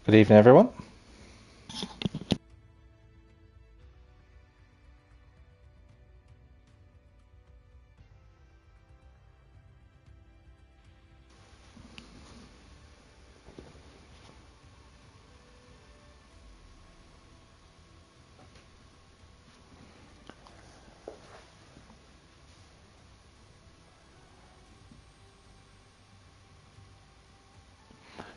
Good evening, everyone.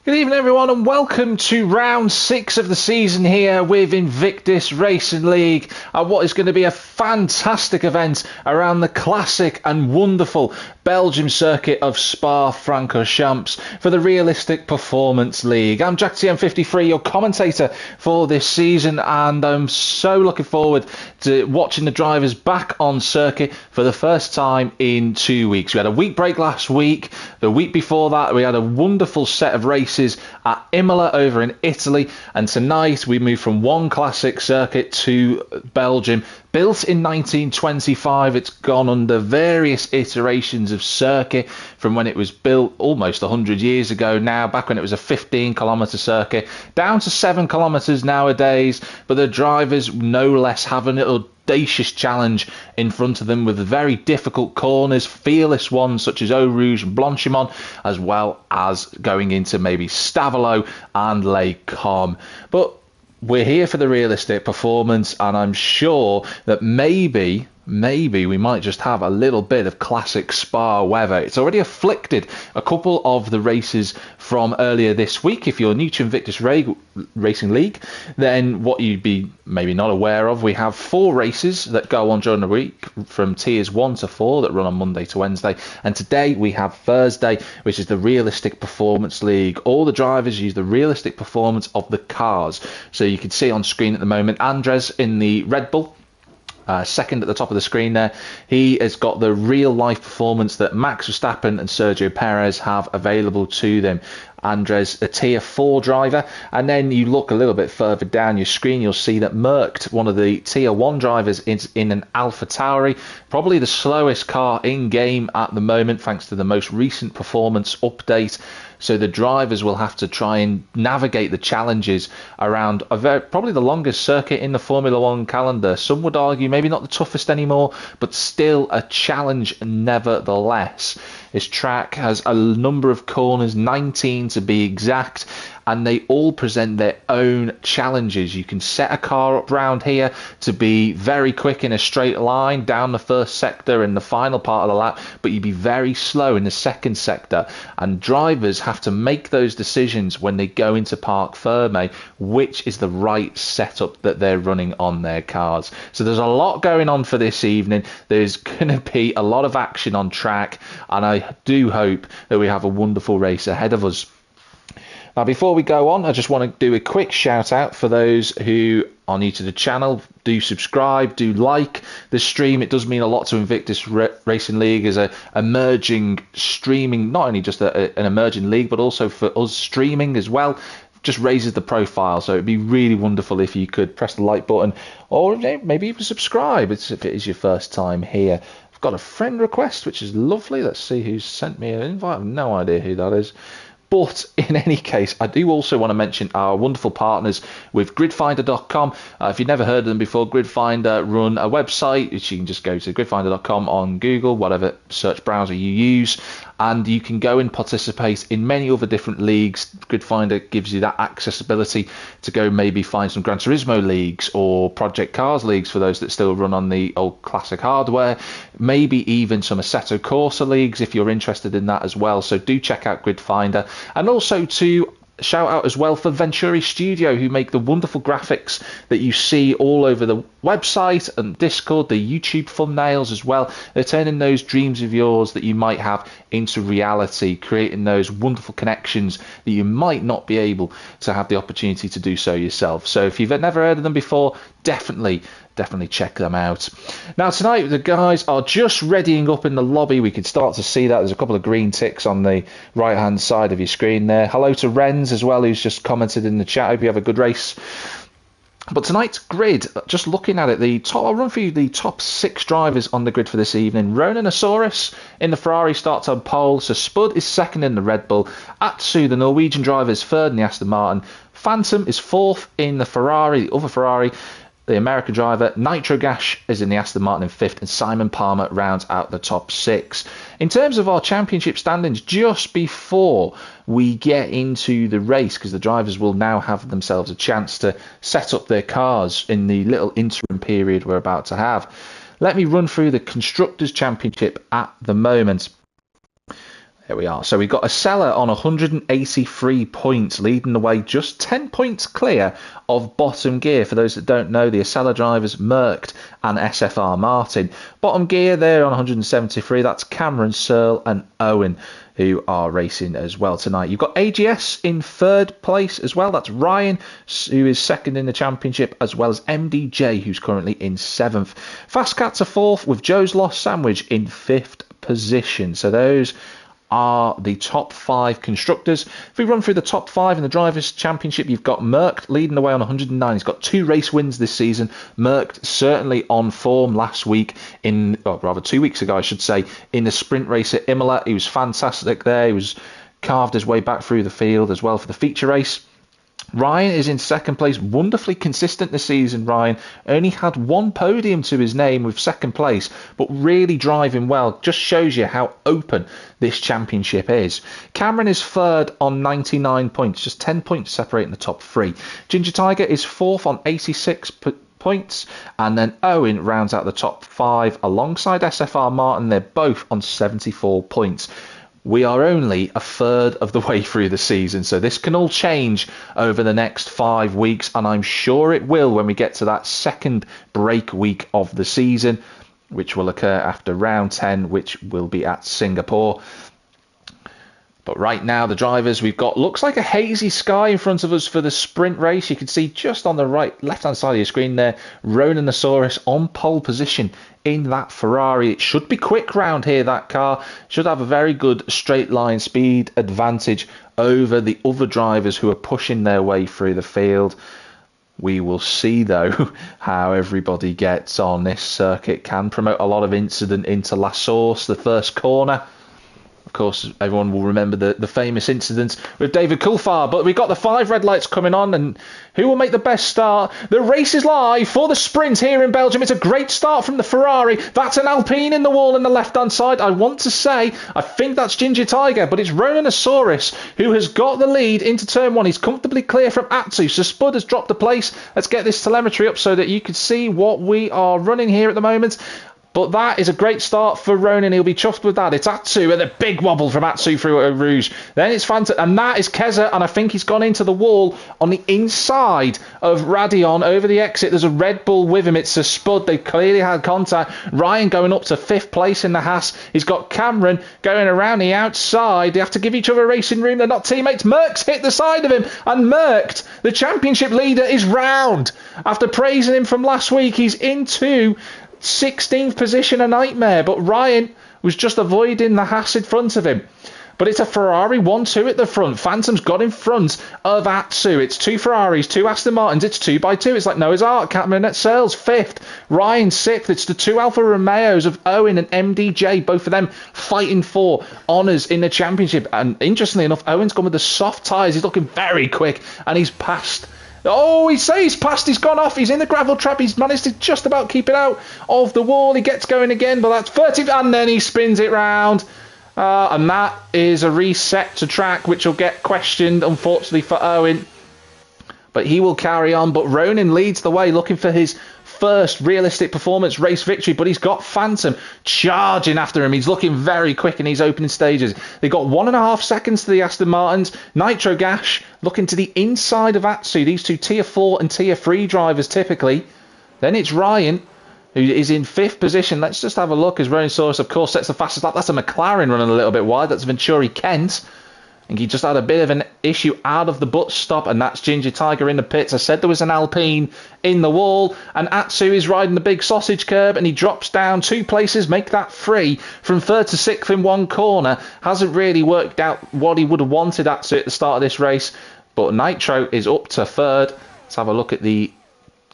Good evening, everyone, and welcome to round 6 of the season here with Invictus Racing League, what is going to be a fantastic event around the classic and wonderful Belgium circuit of Spa-Francorchamps for the Realistic Performance League. I'm Jack TM53, your commentator for this season, and I'm so looking forward to watching the drivers back on circuit for the first time in 2 weeks. We had a week break last week. The week before that, we had a wonderful set of races at Imola over in Italy, and tonight we move from one classic circuit to Belgium. Built in 1925, it's gone under various iterations of circuit from when it was built almost 100 years ago now, back when it was a 15-kilometre circuit, down to 7 kilometres nowadays, but the drivers no less have an audacious challenge in front of them with very difficult corners, fearless ones such as Eau Rouge and Blanchimont, as well as going into maybe Stavelot and Les Combes. But we're here for the Realistic Performance, and I'm sure that maybe we might just have a little bit of classic Spa weather. It's already afflicted a couple of the races from earlier this week. If you're new to Invictus Racing League, then what you'd be maybe not aware of, we have 4 races that go on during the week from tiers 1 to 4 that run on Monday to Wednesday. And today we have Thursday, which is the Realistic Performance League. All the drivers use the realistic performance of the cars. So you can see on screen at the moment, Andres in the Red Bull. Second at the top of the screen there, he has got the real life performance that Max Verstappen and Sergio Perez have available to them. Andres, a tier 4 driver, and then you look a little bit further down your screen, you'll see that Merckx, one of the tier 1 drivers, is in an AlphaTauri, probably the slowest car in game at the moment thanks to the most recent performance update. So the drivers will have to try and navigate the challenges around probably the longest circuit in the Formula One calendar. Some would argue maybe not the toughest anymore, but still a challenge nevertheless. This track has a number of corners, 19 to be exact, and they all present their own challenges. You can set a car up round here to be very quick in a straight line down the first sector in the final part of the lap, but you'd be very slow in the second sector. And drivers have to make those decisions when they go into Parc Fermé, which is the right setup that they're running on their cars. So there's a lot going on for this evening. There's going to be a lot of action on track, and I do hope that we have a wonderful race ahead of us. Now, before we go on, I just want to do a quick shout out for those who are new to the channel. Do subscribe, do like the stream. It does mean a lot to Invictus Racing League as a emerging streaming, not only just an emerging league, but also for us streaming as well. Just raises the profile, so it'd be really wonderful if you could press the like button, or maybe even subscribe if it is your first time here. I've got a friend request, which is lovely. Let's see who's sent me an invite. I have no idea who that is. But in any case, I do also want to mention our wonderful partners with gridfinder.com. If you've never heard of them before, Gridfinder run a website, which you can just go to gridfinder.com on Google, whatever search browser you use, and you can go and participate in many other different leagues. Gridfinder gives you that accessibility to go maybe find some Gran Turismo leagues or Project Cars leagues for those that still run on the old classic hardware, maybe even some Assetto Corsa leagues if you're interested in that as well. So do check out Gridfinder. And also to shout out as well for Venturi Studio, who make the wonderful graphics that you see all over the website and Discord, the YouTube thumbnails as well. They're turning those dreams of yours that you might have into reality, creating those wonderful connections that you might not be able to have the opportunity to do so yourself. So if you've never heard of them before, definitely check them out. Now tonight the guys are just readying up in the lobby. We can start to see that there's a couple of green ticks on the right hand side of your screen there. Hello to Renz as well, who's just commented in the chat. Hope you have a good race. But tonight's grid, just looking at it, I'll run for you the top 6 drivers on the grid for this evening. Ronan Asaurus in the Ferrari starts on pole. So Spud is second in the Red Bull. Atsu, the Norwegian driver, is third in the Aston Martin. Phantom is 4th in the Ferrari, the other Ferrari. The American driver, Nitro Gash, is in the Aston Martin in 5th, and Simon Palmer rounds out the top 6. In terms of our championship standings, just before we get into the race, because the drivers will now have themselves a chance to set up their cars in the little interim period we're about to have, let me run through the Constructors' Championship at the moment. There we are. So we've got a Acela on 183 points, leading the way, just 10 points clear of Bottom Gear. For those that don't know, the Acela drivers, Merckx and SFR Martin. Bottom Gear there on 173. That's Cameron, Searle and Owen, who are racing as well tonight. You've got AGS in 3rd place as well. That's Ryan, who is 2nd in the championship, as well as MDJ, who's currently in 7th. Fast Cats are 4th, with Joe's Lost Sandwich in 5th position. So those are the top 5 constructors. If we run through the top 5 in the Drivers' Championship, you've got Merckx leading the way on 109. He's got 2 race wins this season. Merckx certainly on form last week, 2 weeks ago, I should say, in the sprint race at Imola. He was fantastic there. He was carved his way back through the field as well for the feature race. Ryan is in 2nd place, wonderfully consistent this season. Ryan only had 1 podium to his name with 2nd place, but really driving well. Just shows you how open this championship is. Cameron is 3rd on 99 points, just 10 points separating the top 3. Ginger Tiger is 4th on 86 points, and then Owen rounds out the top 5 alongside SFR Martin. They're both on 74 points. We are only a third of the way through the season, so this can all change over the next 5 weeks, and I'm sure it will when we get to that second break week of the season, which will occur after round 10, which will be at Singapore. But right now, the drivers, we've got, looks like a hazy sky in front of us for the sprint race. You can see just on the left-hand side of your screen there, Roninosaurus on pole position in that Ferrari. It should be quick round here, that car. Should have a very good straight line speed advantage over the other drivers who are pushing their way through the field. We will see, though, how everybody gets on. This circuit can promote a lot of incident into La Source, the first corner. Of course, everyone will remember the famous incident with David Coulthard. But we've got the 5 red lights coming on, and who will make the best start? The race is live for the sprint here in Belgium. It's a great start from the Ferrari. That's an Alpine in the wall on the left-hand side. I want to say, I think that's Ginger Tiger, but it's Roninosaurus who has got the lead into turn 1. He's comfortably clear from Atsu. So Spud has dropped a place. Let's get this telemetry up so that you can see what we are running here at the moment. But that is a great start for Ronan. He'll be chuffed with that. It's Atsu, and a big wobble from Atsu through Eau Rouge. Then it's Fanta, and that is Keza, and I think he's gone into the wall on the inside of Radion over the exit. There's a Red Bull with him. It's a Spud. They've clearly had contact. Ryan going up to 5th place in the Haas. He's got Cameron going around the outside. They have to give each other racing room. They're not teammates. Merckx hit the side of him, and Merckx, the championship leader, is round. After praising him from last week, he's into 16th position, a nightmare, but Ryan was just avoiding the Haas in front of him. But it's a Ferrari 1-2 at the front. Phantom's got in front of Atsu. It's 2 Ferraris, 2 Aston Martins. It's 2 by 2. It's like Noah's Ark. Cameron at Searle's 5th. Ryan 6th. It's the 2 Alfa Romeos of Owen and MDJ. Both of them fighting for honours in the championship. And interestingly enough, Owen's gone with the soft tyres. He's looking very quick, and he's passed. Oh, he's passed, he's gone off, he's in the gravel trap, he's managed to just about keep it out of the wall. He gets going again, but that's 30, and then he spins it round. And that is a reset to track, which will get questioned, unfortunately, for Owen. But he will carry on, but Ronan leads the way, looking for his first realistic performance race victory, but he's got Phantom charging after him. He's looking very quick in these opening stages. They've got 1.5 seconds to the Aston Martins. Nitro Gash looking to the inside of Atsu. These 2 tier 4 and tier 3 drivers typically. Then it's Ryan, who is in 5th position. Let's just have a look as Roninosaurus, of course, sets the fastest lap. That's a McLaren running a little bit wide. That's Venturi Kent. And he just had a bit of an issue out of the butt stop, and that's Ginger Tiger in the pits. I said there was an Alpine in the wall, and Atsu is riding the big sausage curb, and he drops down 2 places, make that 3 from 3rd to 6th in 1 corner. Hasn't really worked out what he would have wanted Atsu at the start of this race, but Nitro is up to 3rd. Let's have a look at the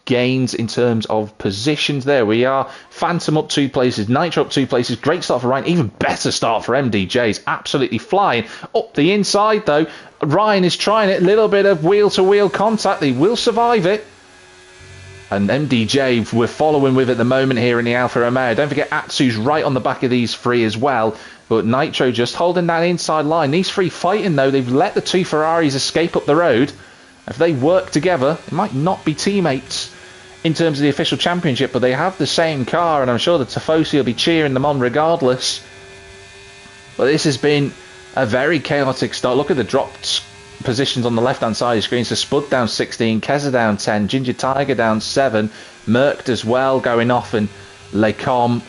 gains in terms of positions. There we are. Phantom up 2 places, Nitro up 2 places. Great start for Ryan. Even better start for MDJ. He's absolutely flying. Up the inside though. Ryan is trying it. A little bit of wheel-to-wheel contact. He will survive it. And MDJ we're following with at the moment here in the Alfa Romeo. Don't forget Atsu's right on the back of these 3 as well. But Nitro just holding that inside line. These 3 fighting though. They've let the 2 Ferraris escape up the road. If they work together, it might not be teammates in terms of the official championship, but they have the same car, and I'm sure that Tifosi will be cheering them on regardless. But this has been a very chaotic start. Look at the dropped positions on the left-hand side of the screen. So Spud down 16, Keza down 10, Ginger Tiger down 7, Mercked as well going off, and Lecom.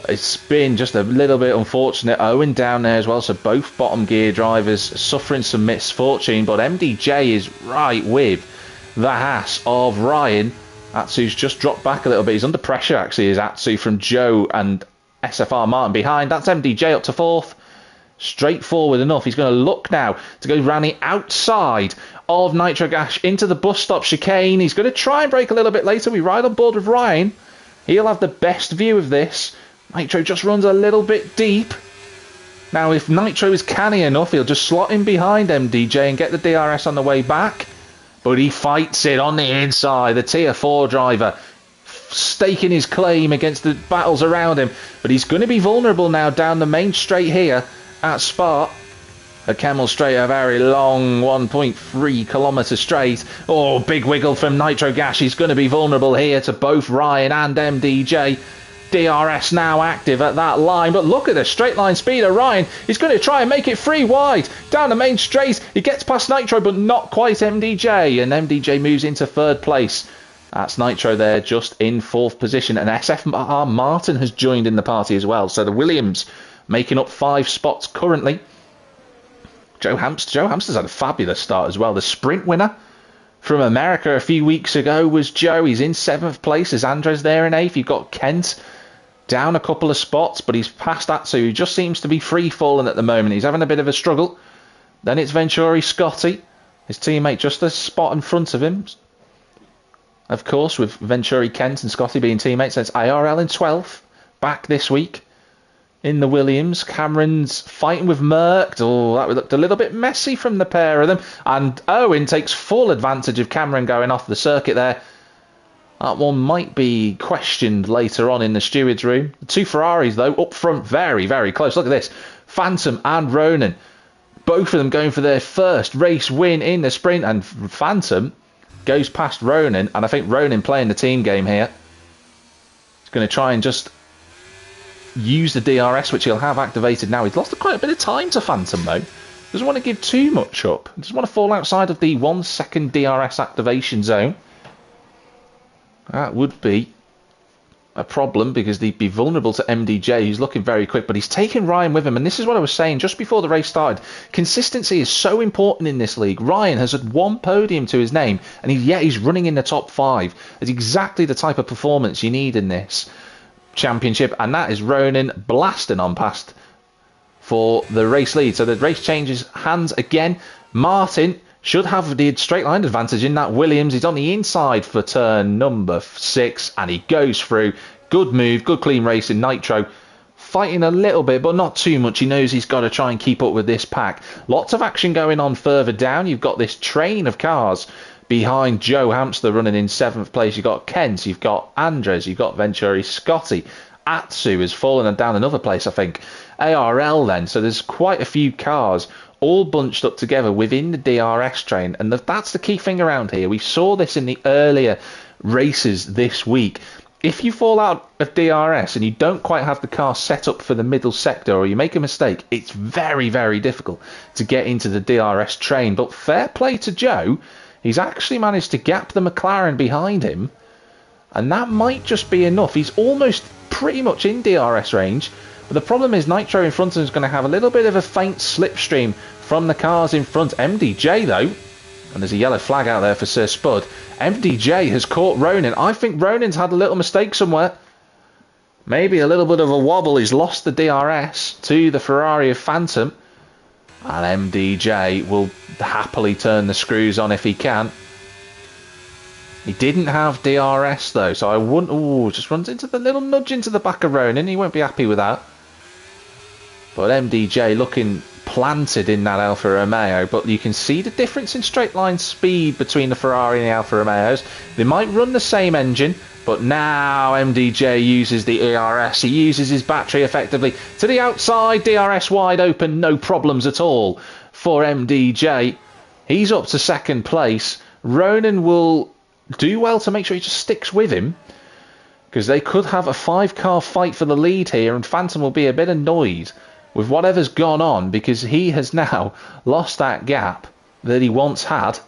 It's been just a little bit unfortunate. Owen down there as well, so both bottom gear drivers suffering some misfortune, but MDJ is right with the Haas of Ryan. Atsu's just dropped back a little bit. He's under pressure actually, is Atsu, from Joe and SFR Martin behind. That's MDJ up to 4th. Straightforward enough. He's going to look now to go round the outside of Nitro Gash into the bus stop chicane. He's going to try and brake a little bit later. We ride on board with Ryan. He'll have the best view of this. Nitro just runs a little bit deep. Now, if Nitro is canny enough, he'll just slot in behind MDJ and get the DRS on the way back. But he fights it on the inside. The Tier 4 driver staking his claim against the battles around him. But he's going to be vulnerable now down the main straight here at Spa. A Camel straight, a very long 1.3 kilometre straight. Oh, big wiggle from Nitro Gash. He's going to be vulnerable here to both Ryan and MDJ. DRS now active at that line, but look at the straight line speed of Ryan. He's going to try and make it 3 wide down the main straight. He gets past Nitro, but not quite MDJ, and MDJ moves into 3rd place. That's Nitro there, just in 4th position, and SFR Martin has joined in the party as well. So the Williams making up 5 spots currently. Joe Hamster's had a fabulous start as well. The sprint winner from America a few weeks ago was Joe. He's in 7th place. There's Andres there in 8th. You've got Kent down a couple of spots, but he's past Atsu, who just seems to be free-falling at the moment. He's having a bit of a struggle. Then it's Venturi Scotty, his teammate just a spot in front of him. Of course, with Venturi Kent and Scotty being teammates, that's IRL in 12th, back this week in the Williams. Cameron's fighting with Merck. Oh, that looked a little bit messy from the pair of them. And Owen takes full advantage of Cameron going off the circuit there. That one might be questioned later on in the steward's room. The 2 Ferraris, though, up front, very, very close. Look at this. Phantom and Ronan, both of them going for their first race win in the sprint. And Phantom goes past Ronan, and I think Ronan playing the team game here. He's going to try and just use the DRS, which he'll have activated now. He's lost quite a bit of time to Phantom, though. Doesn't want to give too much up. Doesn't want to fall outside of the 1 second DRS activation zone. That would be a problem because they'd be vulnerable to MDJ, who's looking very quick, but he's taking Ryan with him. And this is what I was saying just before the race started. Consistency is so important in this league. Ryan has had 1 podium to his name, and yet he's running in the top 5. It's exactly the type of performance you need in this championship, and that is Ronan blasting on past for the race lead. So the race changes hands again. Martin should have the straight line advantage in that Williams. He's on the inside for turn number 6, and he goes through. Good move, good clean race in Nitro. Fighting a little bit, but not too much. He knows he's got to try and keep up with this pack. Lots of action going on further down. You've got this train of cars behind Joe Hamster running in 7th place. You've got Kent, you've got Andres, you've got Venturi Scotty. Atsu has fallen down another place, I think. ARL then. So there's quite a few cars all bunched up together within the DRS train, and that's the key thing around here. We saw this in the earlier races this week. If you fall out of DRS and you don't quite have the car set up for the middle sector, or you make a mistake, it's very, very difficult to get into the DRS train. But fair play to Joe, he's actually managed to gap the McLaren behind him, and that might just be enough. He's almost pretty much in DRS range. But the problem is Nitro in front of him is going to have a little bit of a faint slipstream from the cars in front. MDJ, though, and there's a yellow flag out there for Sir Spud. MDJ has caught Ronan. I think Ronan's had a little mistake somewhere. Maybe a little bit of a wobble. He's lost the DRS to the Ferrari of Phantom. And MDJ will happily turn the screws on if he can. He didn't have DRS though, so I wouldn't... Ooh, just runs into the little nudge into the back of Ronan. He won't be happy with that. But MDJ looking planted in that Alfa Romeo, but you can see the difference in straight line speed between the Ferrari and the Alfa Romeos. They might run the same engine, but now MDJ uses the ERS. He uses his battery effectively to the outside. DRS wide open, no problems at all for MDJ. He's up to second place. Ronan will do well to make sure he just sticks with him, because they could have a 5-car fight for the lead here, and Phantom will be a bit annoyed with whatever's gone on, because he has now lost that gap that he once had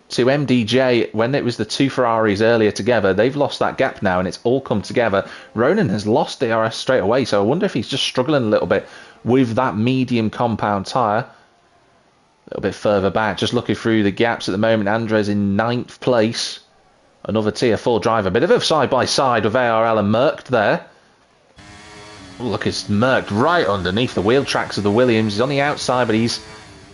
to MDJ when it was the two Ferraris earlier together. They've lost that gap now, and it's all come together. Ronan has lost DRS straight away, so I wonder if he's just struggling a little bit with that medium compound tyre. A little bit further back, just looking through the gaps at the moment. Andres in 9th place. Another tier 4 driver. Bit of a side-by-side with ARL and Merckx there. Ooh, look, it's Merckx right underneath the wheel tracks of the Williams. He's on the outside, but he's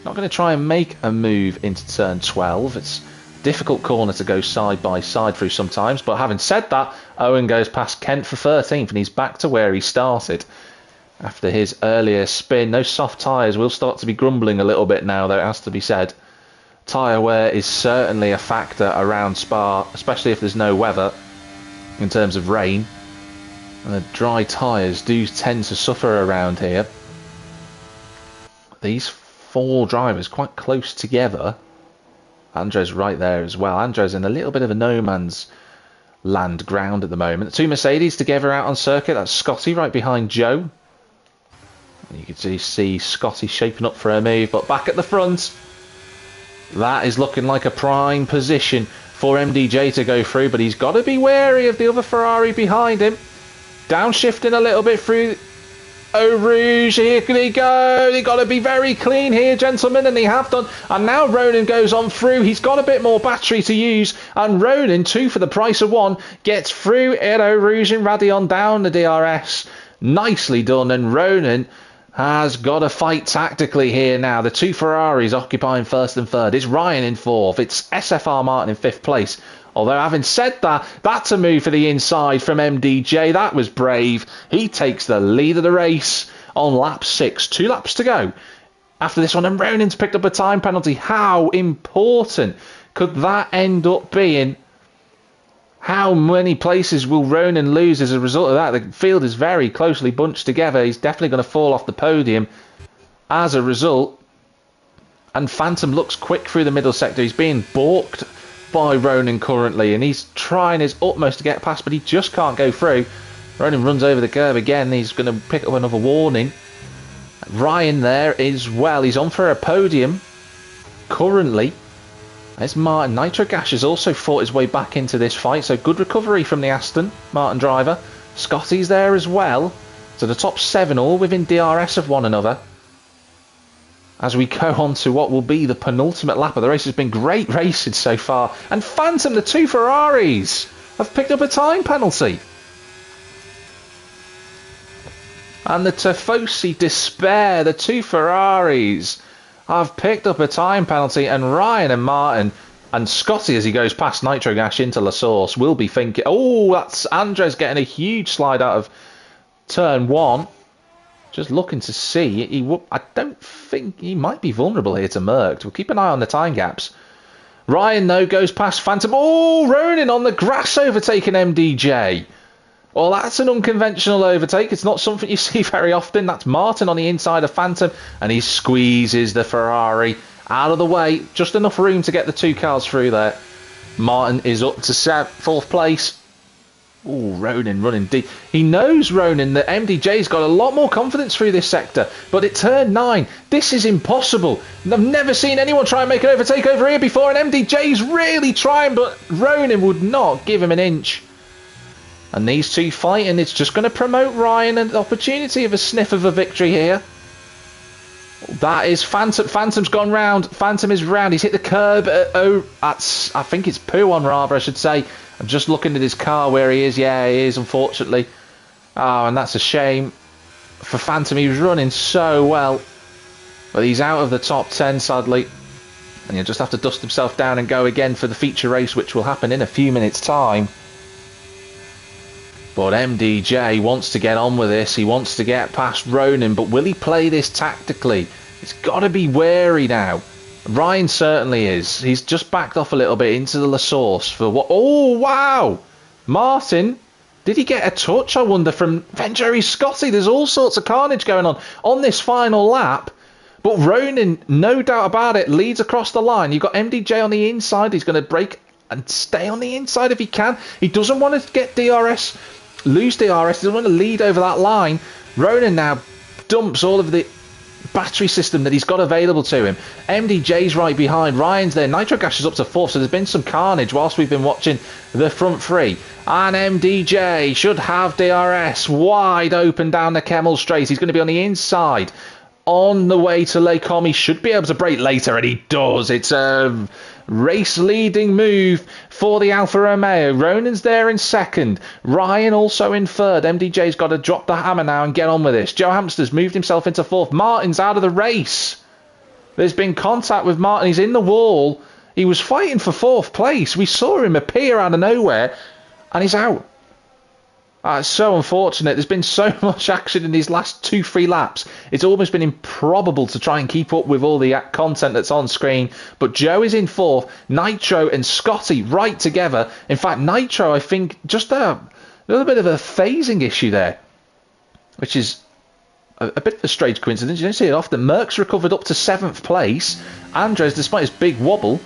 not going to try and make a move into turn 12. It's a difficult corner to go side-by-side through sometimes. But having said that, Owen goes past Kent for 13th, and he's back to where he started after his earlier spin. Those soft tyres will start to be grumbling a little bit now, though, it has to be said. Tyre wear is certainly a factor around Spa, especially if there's no weather in terms of rain. And the dry tyres do tend to suffer around here. These 4 drivers quite close together. Andres right there as well. Andres in a little bit of a no man's land ground at the moment. 2 Mercedes together out on circuit. That's Scotty right behind Joe. You can see Scotty shaping up for a move, but back at the front, that is looking like a prime position for MDJ to go through, but he's got to be wary of the other Ferrari behind him. Downshifting a little bit through Eau Rouge. Here they go. They've got to be very clean here, gentlemen, and they have done. And now Ronan goes on through. He's got a bit more battery to use, and Ronan, 2 for the price of 1, gets through Eau Rouge and Radion down the DRS. Nicely done, and Ronan has got to fight tactically here now. The 2 Ferraris occupying 1st and 3rd. It's Ryan in 4th. It's SFR Martin in 5th place. Although, having said that, that's a move for the inside from MDJ. That was brave. He takes the lead of the race on lap 6. 2 laps to go after this one. And Ronan's picked up a time penalty. How important could that end up being? How many places will Ronan lose as a result of that? The field is very closely bunched together. He's definitely going to fall off the podium as a result. And Phantom looks quick through the middle sector. He's being balked by Ronan currently, and he's trying his utmost to get past, but he just can't go through. Ronan runs over the curb again. He's going to pick up another warning. Ryan there as well. He's on for a podium currently. There's Martin. Nitro Gash has also fought his way back into this fight, so good recovery from the Aston Martin driver. Scotty's there as well. So the top 7 all within DRS of one another. As we go on to what will be the penultimate lap of the race. It's been great racing so far. And Phantom, the 2 Ferraris, have picked up a time penalty. And the Tifosi Despair, the 2 Ferraris, have picked up a time penalty, and Ryan and Martin and Scotty, as he goes past Nitro Gash into La Source, will be thinking, oh, that's Andres getting a huge slide out of turn 1. Just looking to see. I don't think he might be vulnerable here to Merckx. We'll keep an eye on the time gaps. Ryan, though, goes past Phantom. Oh, Ronan on the grass overtaking MDJ. Well, that's an unconventional overtake. It's not something you see very often. That's Martin on the inside of Phantom, and he squeezes the Ferrari out of the way. Just enough room to get the 2 cars through there. Martin is up to 4th place. Ooh, Ronan running deep. He knows, Ronan, that MDJ's got a lot more confidence through this sector. But at turn 9, this is impossible. I've never seen anyone try and make an overtake over here before, and MDJ's really trying, but Ronan would not give him an inch. And these 2 fighting, it's just going to promote Ryan an opportunity of a sniff of a victory here. That is Phantom. Phantom's gone round. Phantom is round. He's hit the curb. I think it's Puon, rather, I should say. I'm just looking at his car where he is. Yeah, he is, unfortunately. Oh, and that's a shame for Phantom. He was running so well. But he's out of the top 10, sadly. And he'll just have to dust himself down and go again for the feature race, which will happen in a few minutes' time. But MDJ wants to get on with this. He wants to get past Ronan, but will he play this tactically? He's got to be wary now. Ryan certainly is. He's just backed off a little bit into the La Source for what? Oh, wow! Martin, did he get a touch, I wonder, from Jerry Scotty? There's all sorts of carnage going on this final lap. But Ronan, no doubt about it, leads across the line. You've got MDJ on the inside. He's going to brake and stay on the inside if he can. He doesn't want to get DRS, lose DRS. He doesn't want to lead over that line. Ronan now dumps all of the battery system that he's got available to him. MDJ's right behind. Ryan's there. Nitro Gas is up to 4th, so there's been some carnage whilst we've been watching the front three. And MDJ should have DRS wide open down the Kemmel Straight. He's going to be on the inside. On the way to Les Combes, he should be able to brake later, and he does. It's a race-leading move for the Alfa Romeo. Ronan's there in second. Ryan also in third. MDJ's got to drop the hammer now and get on with this. Joe Hamster's moved himself into 4th. Martin's out of the race. There's been contact with Martin. He's in the wall. He was fighting for 4th place. We saw him appear out of nowhere, and he's out. It's so unfortunate. There's been so much action in these last 2-3 laps. It's almost been improbable to try and keep up with all the content that's on screen. But Joe is in 4th. Nitro and Scotty right together. In fact, Nitro, I think, just a little bit of a phasing issue there, which is a bit of a strange coincidence. You don't see it often. Merckx recovered up to 7th place. Andres, despite his big wobble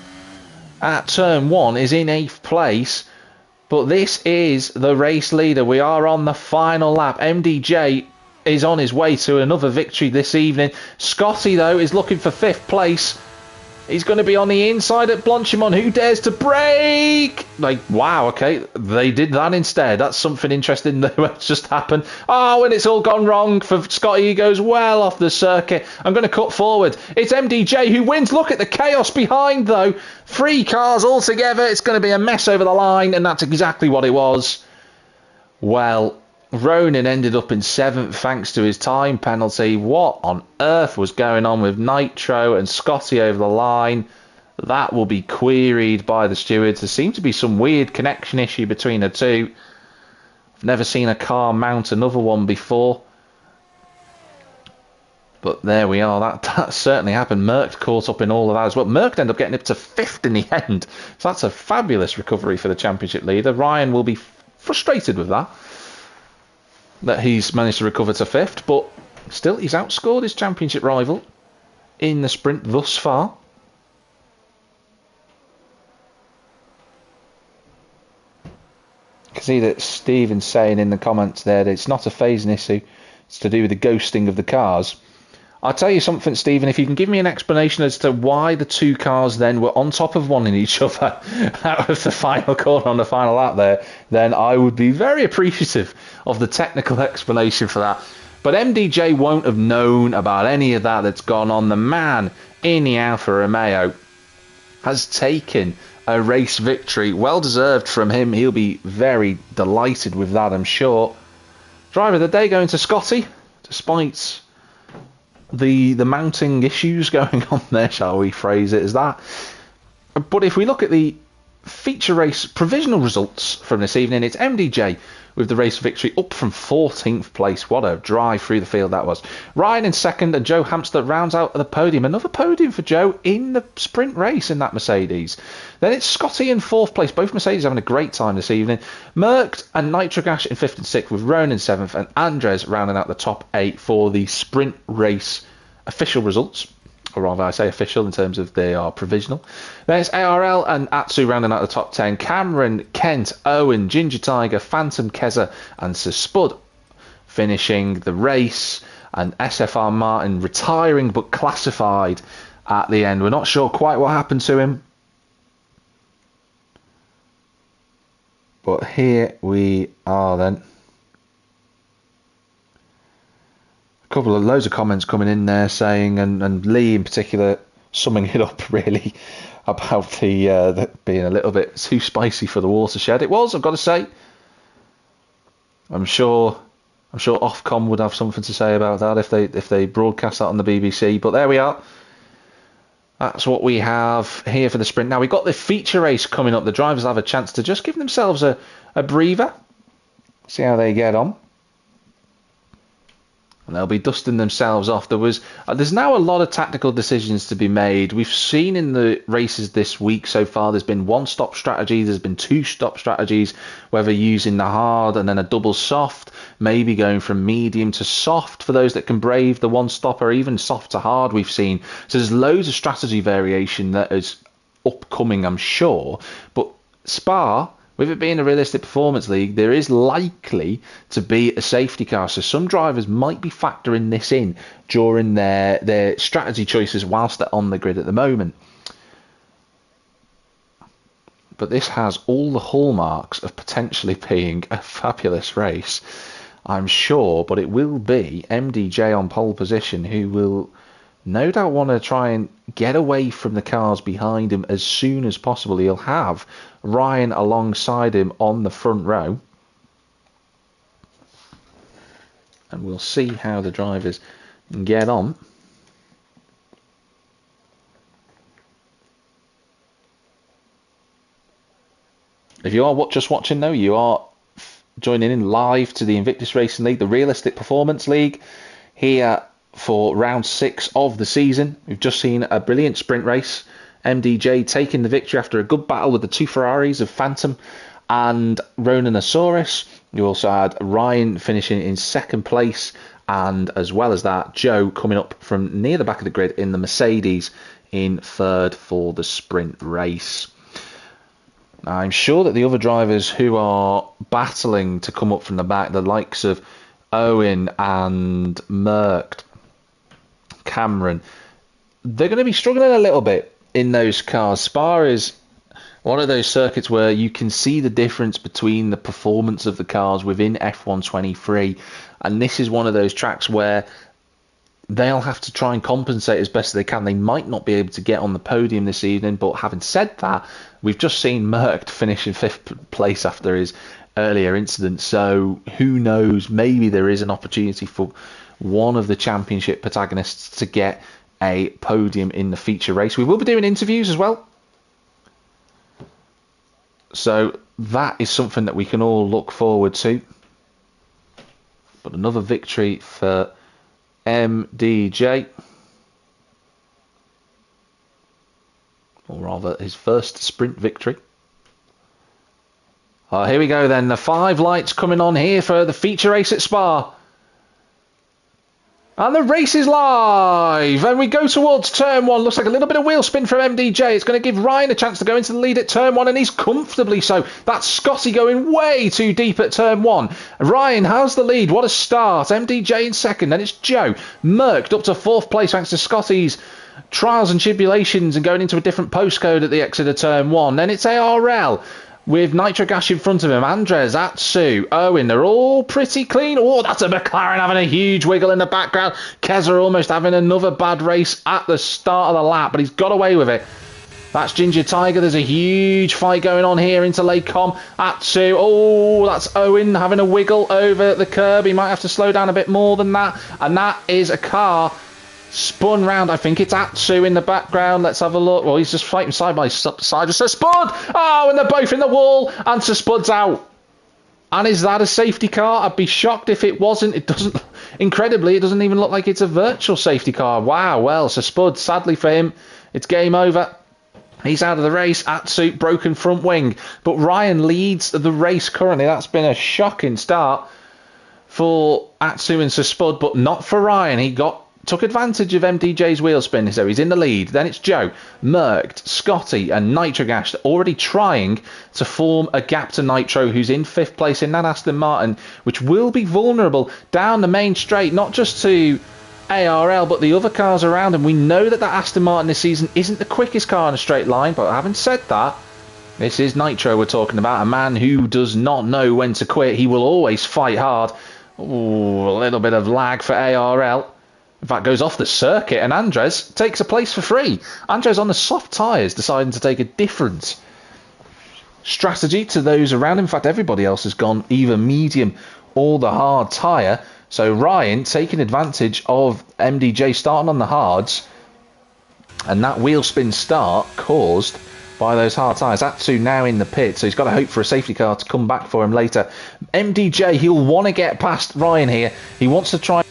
at turn 1, is in 8th place. But this is the race leader. We are on the final lap. MDJ is on his way to another victory this evening. Scotty, though, is looking for 5th place. He's going to be on the inside at Blanchimont. Who dares to brake? Like, wow, okay. They did that instead. That's something interesting that's just happened. Oh, and it's all gone wrong for Scotty. He goes well off the circuit. I'm going to cut forward. It's MDJ who wins. Look at the chaos behind, though. 3 cars all together. It's going to be a mess over the line, and that's exactly what it was. Well, Ronan ended up in 7th thanks to his time penalty. What on earth was going on with Nitro and Scotty over the line? That will be queried by the stewards. There seemed to be some weird connection issue between the two. I've never seen a car mount another one before. But there we are. That certainly happened. Merckx caught up in all of that as well. Merckx ended up getting up to 5th in the end. So that's a fabulous recovery for the championship leader. Ryan will be frustrated with that he's managed to recover to 5th, but still he's outscored his championship rival in the sprint thus far. You can see that Stephen's saying in the comments there that it's not a phasing issue, it's to do with the ghosting of the cars. I'll tell you something, Stephen, if you can give me an explanation as to why the 2 cars then were on top of one in each other out of the final corner on the final lap there, then I would be very appreciative of the technical explanation for that. But MDJ won't have known about any of that that's gone on. The man in the Alfa Romeo has taken a race victory. Well deserved from him. He'll be very delighted with that, I'm sure. Driver of the day going to Scotty, despite the mounting issues going on there, shall we phrase it as that. But if we look at the feature race provisional results from this evening, it's MDJ with the race victory up from 14th place. What a drive through the field that was. Ryan in 2nd and Joe Hamster rounds out the podium. Another podium for Joe in the sprint race in that Mercedes. Then it's Scotty in 4th place. Both Mercedes having a great time this evening. Merckx and Nitrogash in 5th and 6th with Ronan in 7th and Andres rounding out the top 8 for the sprint race official results. Or rather, I say official in terms of they are provisional. Then it's ARL and Atsu rounding out the top 10. Cameron, Kent, Owen, Ginger Tiger, Phantom, Keza and Sir Spud finishing the race. And SFR Martin retiring but classified at the end. We're not sure quite what happened to him. But here we are then. Loads of comments coming in there saying, and Lee in particular summing it up really about the being a little bit too spicy for the watershed. It was, I've got to say. I'm sure Ofcom would have something to say about that if they broadcast that on the BBC. But there we are. That's what we have here for the sprint. Now, we've got the feature race coming up. The drivers have a chance to just give themselves a breather. See how they get on. And they'll be dusting themselves off. There's now a lot of tactical decisions to be made. We've seen in the races this week so far, there's been one-stop strategy, there's been two-stop strategies, whether using the hard and then a double soft, maybe going from medium to soft for those that can brave the one-stop, or even soft to hard we've seen. So there's loads of strategy variation that is upcoming, I'm sure. But Spa, with it being a realistic performance league, there is likely to be a safety car. So some drivers might be factoring this in during their strategy choices whilst they're on the grid at the moment. But this has all the hallmarks of potentially being a fabulous race, I'm sure. But it will be MDJ on pole position, who will no doubt want to try and get away from the cars behind him as soon as possible. He'll have Ryan alongside him on the front row. And we'll see how the drivers get on. If you are just watching though, you are joining in live to the Invictus Racing League, the Realistic Performance League, here for round 6 of the season. We've just seen a brilliant sprint race. MDJ taking the victory after a good battle with the two Ferraris of Phantom and Ronanosaurus. You also had Ryan finishing in second place, and as well as that, Joe coming up from near the back of the grid in the Mercedes in third for the sprint race. Now, I'm sure that the other drivers who are battling to come up from the back, the likes of Owen and Merck, Cameron, they're going to be struggling a little bit in those cars. Spa is one of those circuits where you can see the difference between the performance of the cars within F123, and this is one of those tracks where they'll have to try and compensate as best as they can. They might not be able to get on the podium this evening, but having said that, we've just seen Merck finish in 5th place after his earlier incident, so who knows, maybe there is an opportunity for one of the championship protagonists to get a podium in the feature race. We will be doing interviews as well, so that is something that we can all look forward to. But another victory for MDJ, or rather his first sprint victory. Here we go then, the 5 lights coming on here for the feature race at Spa. And the race is live, and we go towards turn 1. Looks like a little bit of wheel spin from MDJ. It's going to give Ryan a chance to go into the lead at turn 1, and he's comfortably so. That's Scotty going way too deep at turn 1. Ryan has the lead. What a start. MDJ in second. Then it's Joe. Merck up to 4th place thanks to Scotty's trials and tribulations and going into a different postcode at the exit of turn 1. Then it's ARL with Nitro Gas in front of him. Andres, Atsu, Owen, they're all pretty clean. Oh, that's a McLaren having a huge wiggle in the background. Keza almost having another bad race at the start of the lap, but he's got away with it. That's Ginger Tiger. There's a huge fight going on here into Lake Com. Atsu, oh, that's Owen having a wiggle over the curb. He might have to slow down a bit more than that. And that is a car spun round. I think it's Atsu in the background. Let's have a look. Well, he's just fighting side by side with Sir Spud. Oh, and they're both in the wall, and Sir Spud's out. And is that a safety car? I'd be shocked if it wasn't. It doesn't. Incredibly, it doesn't even look like it's a virtual safety car. Wow. Well, Sir Spud, sadly for him, it's game over. He's out of the race. Atsu, broken front wing. But Ryan leads the race currently. That's been a shocking start for Atsu and Sir Spud, but not for Ryan. He took advantage of MDJ's wheel spin, so he's in the lead. Then it's Joe, Merck, Scotty and Nitrogas already trying to form a gap to Nitro, who's in 5th place in that Aston Martin, which will be vulnerable down the main straight, not just to ARL, but the other cars around him. We know that Aston Martin this season isn't the quickest car in a straight line, but having said that, this is Nitro we're talking about, a man who does not know when to quit. He will always fight hard. Ooh, a little bit of lag for ARL. In fact, goes off the circuit, and Andres takes a place for free. Andres on the soft tyres, deciding to take a different strategy to those around him. In fact, everybody else has gone either medium or the hard tyre. So Ryan taking advantage of MDJ starting on the hards And that wheel spin start caused by those hard tyres. Atsu now in the pit, so he's got to hope for a safety car to come back for him later. MDJ, he'll want to get past Ryan here. He wants to try.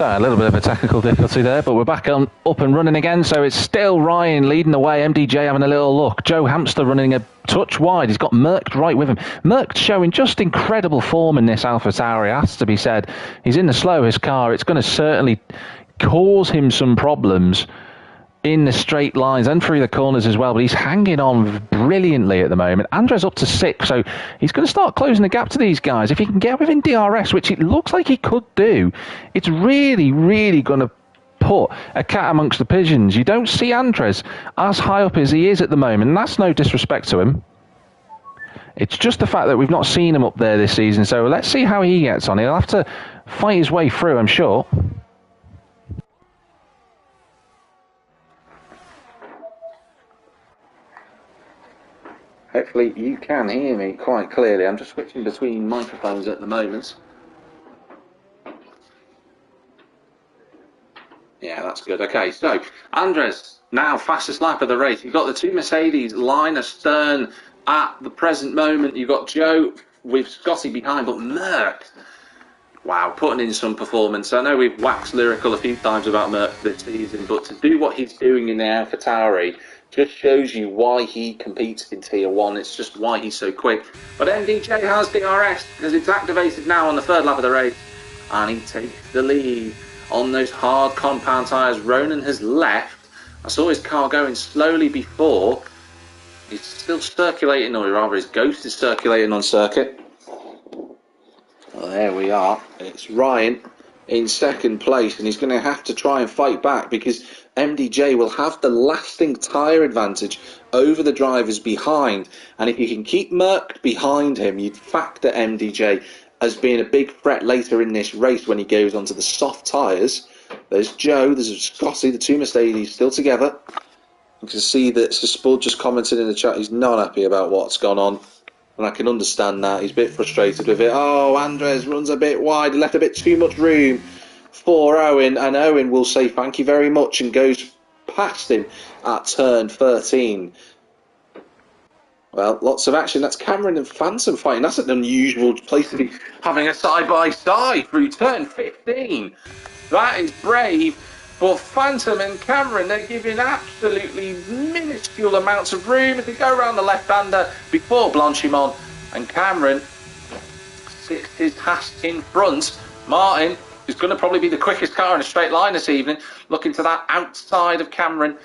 A little bit of a technical difficulty there, but we're back on up and running again. So it's still Ryan leading the way. MDJ having a little look. Joe Hamster running a touch wide. He's got Merckx right with him. Merckx showing just incredible form in this AlphaTauri, it has to be said. He's in the slowest car. It's going to certainly cause him some problems in the straight lines and through the corners as well, but he's hanging on brilliantly at the moment. Andres up to 6th, so he's going to start closing the gap to these guys. If he can get within DRS, which it looks like he could do, it's really, really going to put a cat amongst the pigeons. You don't see Andres as high up as he is at the moment, and that's no disrespect to him. It's just the fact that we've not seen him up there this season, so let's see how he gets on. He'll have to fight his way through, I'm sure. Hopefully you can hear me quite clearly. I'm just switching between microphones at the moment. Yeah, that's good. Okay, so Andres, now fastest lap of the race. You've got the two Mercedes line astern at the present moment. You've got Joe with Scotty behind, but Merckx, wow, putting in some performance. I know we've waxed lyrical a few times about Merckx this season, but to do what he's doing in the AlphaTauri just shows you why he competes in Tier 1. It's just why he's so quick. But MDJ has DRS because it's activated now on the 3rd lap of the race. And he takes the lead on those hard compound tyres. Ronan has left. I saw his car going slowly before. He's still circulating, or rather his ghost is circulating on circuit. Well, there we are. It's Ryan in 2nd place, and he's going to have to try and fight back because MDJ will have the lasting tyre advantage over the drivers behind. And if you can keep Merckx behind him, you'd factor MDJ as being a big threat later in this race when he goes onto the soft tyres. There's Joe, there's Scotty, the two Mercedes still together. You can see that Spud just commented in the chat he's not happy about what's gone on. And I can understand that. He's a bit frustrated with it. Oh, Andres runs a bit wide. He left a bit too much room for Owen. And Owen will say thank you very much and goes past him at turn 13. Well, lots of action. That's Cameron and Phantom fighting. That's an unusual place to be having a side-by-side through turn 15. That is brave. But Phantom and Cameron, they're giving absolutely minuscule amounts of room as they go around the left-hander before Blanchimont. And Cameron sits his Haas in front. Martin is going to probably be the quickest car in a straight line this evening, looking to that outside of Cameron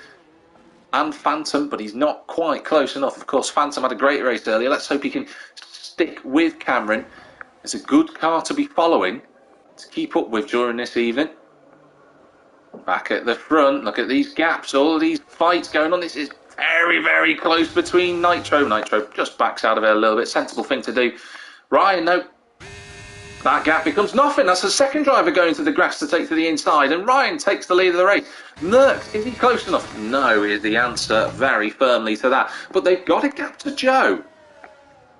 and Phantom, but he's not quite close enough. Of course, Phantom had a great race earlier. Let's hope he can stick with Cameron. It's a good car to be following, to keep up with during this evening. Back at the front, look at these gaps, all of these fights going on. This is very, very close between Nitro. Nitro just backs out of it a little bit. Sensible thing to do. Ryan, no. That gap becomes nothing. That's the second driver going to the grass to take to the inside. And Ryan takes the lead of the race. Merckx, is he close enough? No, is the answer very firmly to that. But they've got a gap to Joe.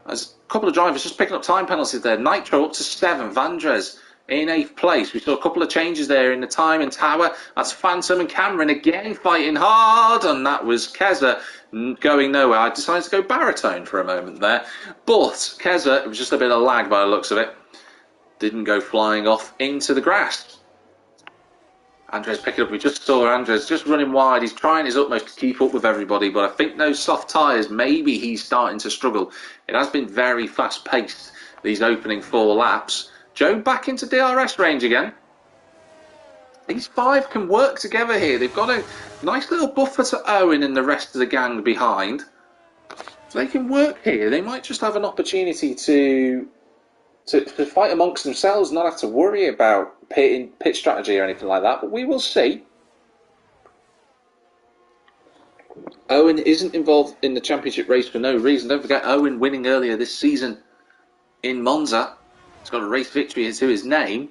There's a couple of drivers just picking up time penalties there. Nitro up to 7th. Andres in 8th place. We saw a couple of changes there in the time and tower. That's Phantom and Cameron again fighting hard, and that was Keza going nowhere. I decided to go baritone for a moment there, but Keza, it was just a bit of lag by the looks of it, didn't go flying off into the grass. Andres picking up. We just saw Andres just running wide. He's trying his utmost to keep up with everybody, but I think those soft tyres, maybe he's starting to struggle. It has been very fast paced these opening 4 laps. Joe back into DRS range again. These 5 can work together here. They've got a nice little buffer to Owen and the rest of the gang behind. So they can work here. They might just have an opportunity to fight amongst themselves, not have to worry about pit strategy or anything like that. But we will see. Owen isn't involved in the championship race for no reason. Don't forget Owen winning earlier this season in Monza. He's got a race victory to his name.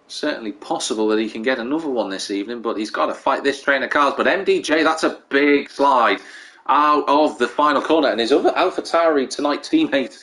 Certainly possible that he can get another one this evening, but he's got to fight this train of cars. But MDJ, that's a big slide out of the final corner. And his other AlphaTauri tonight teammate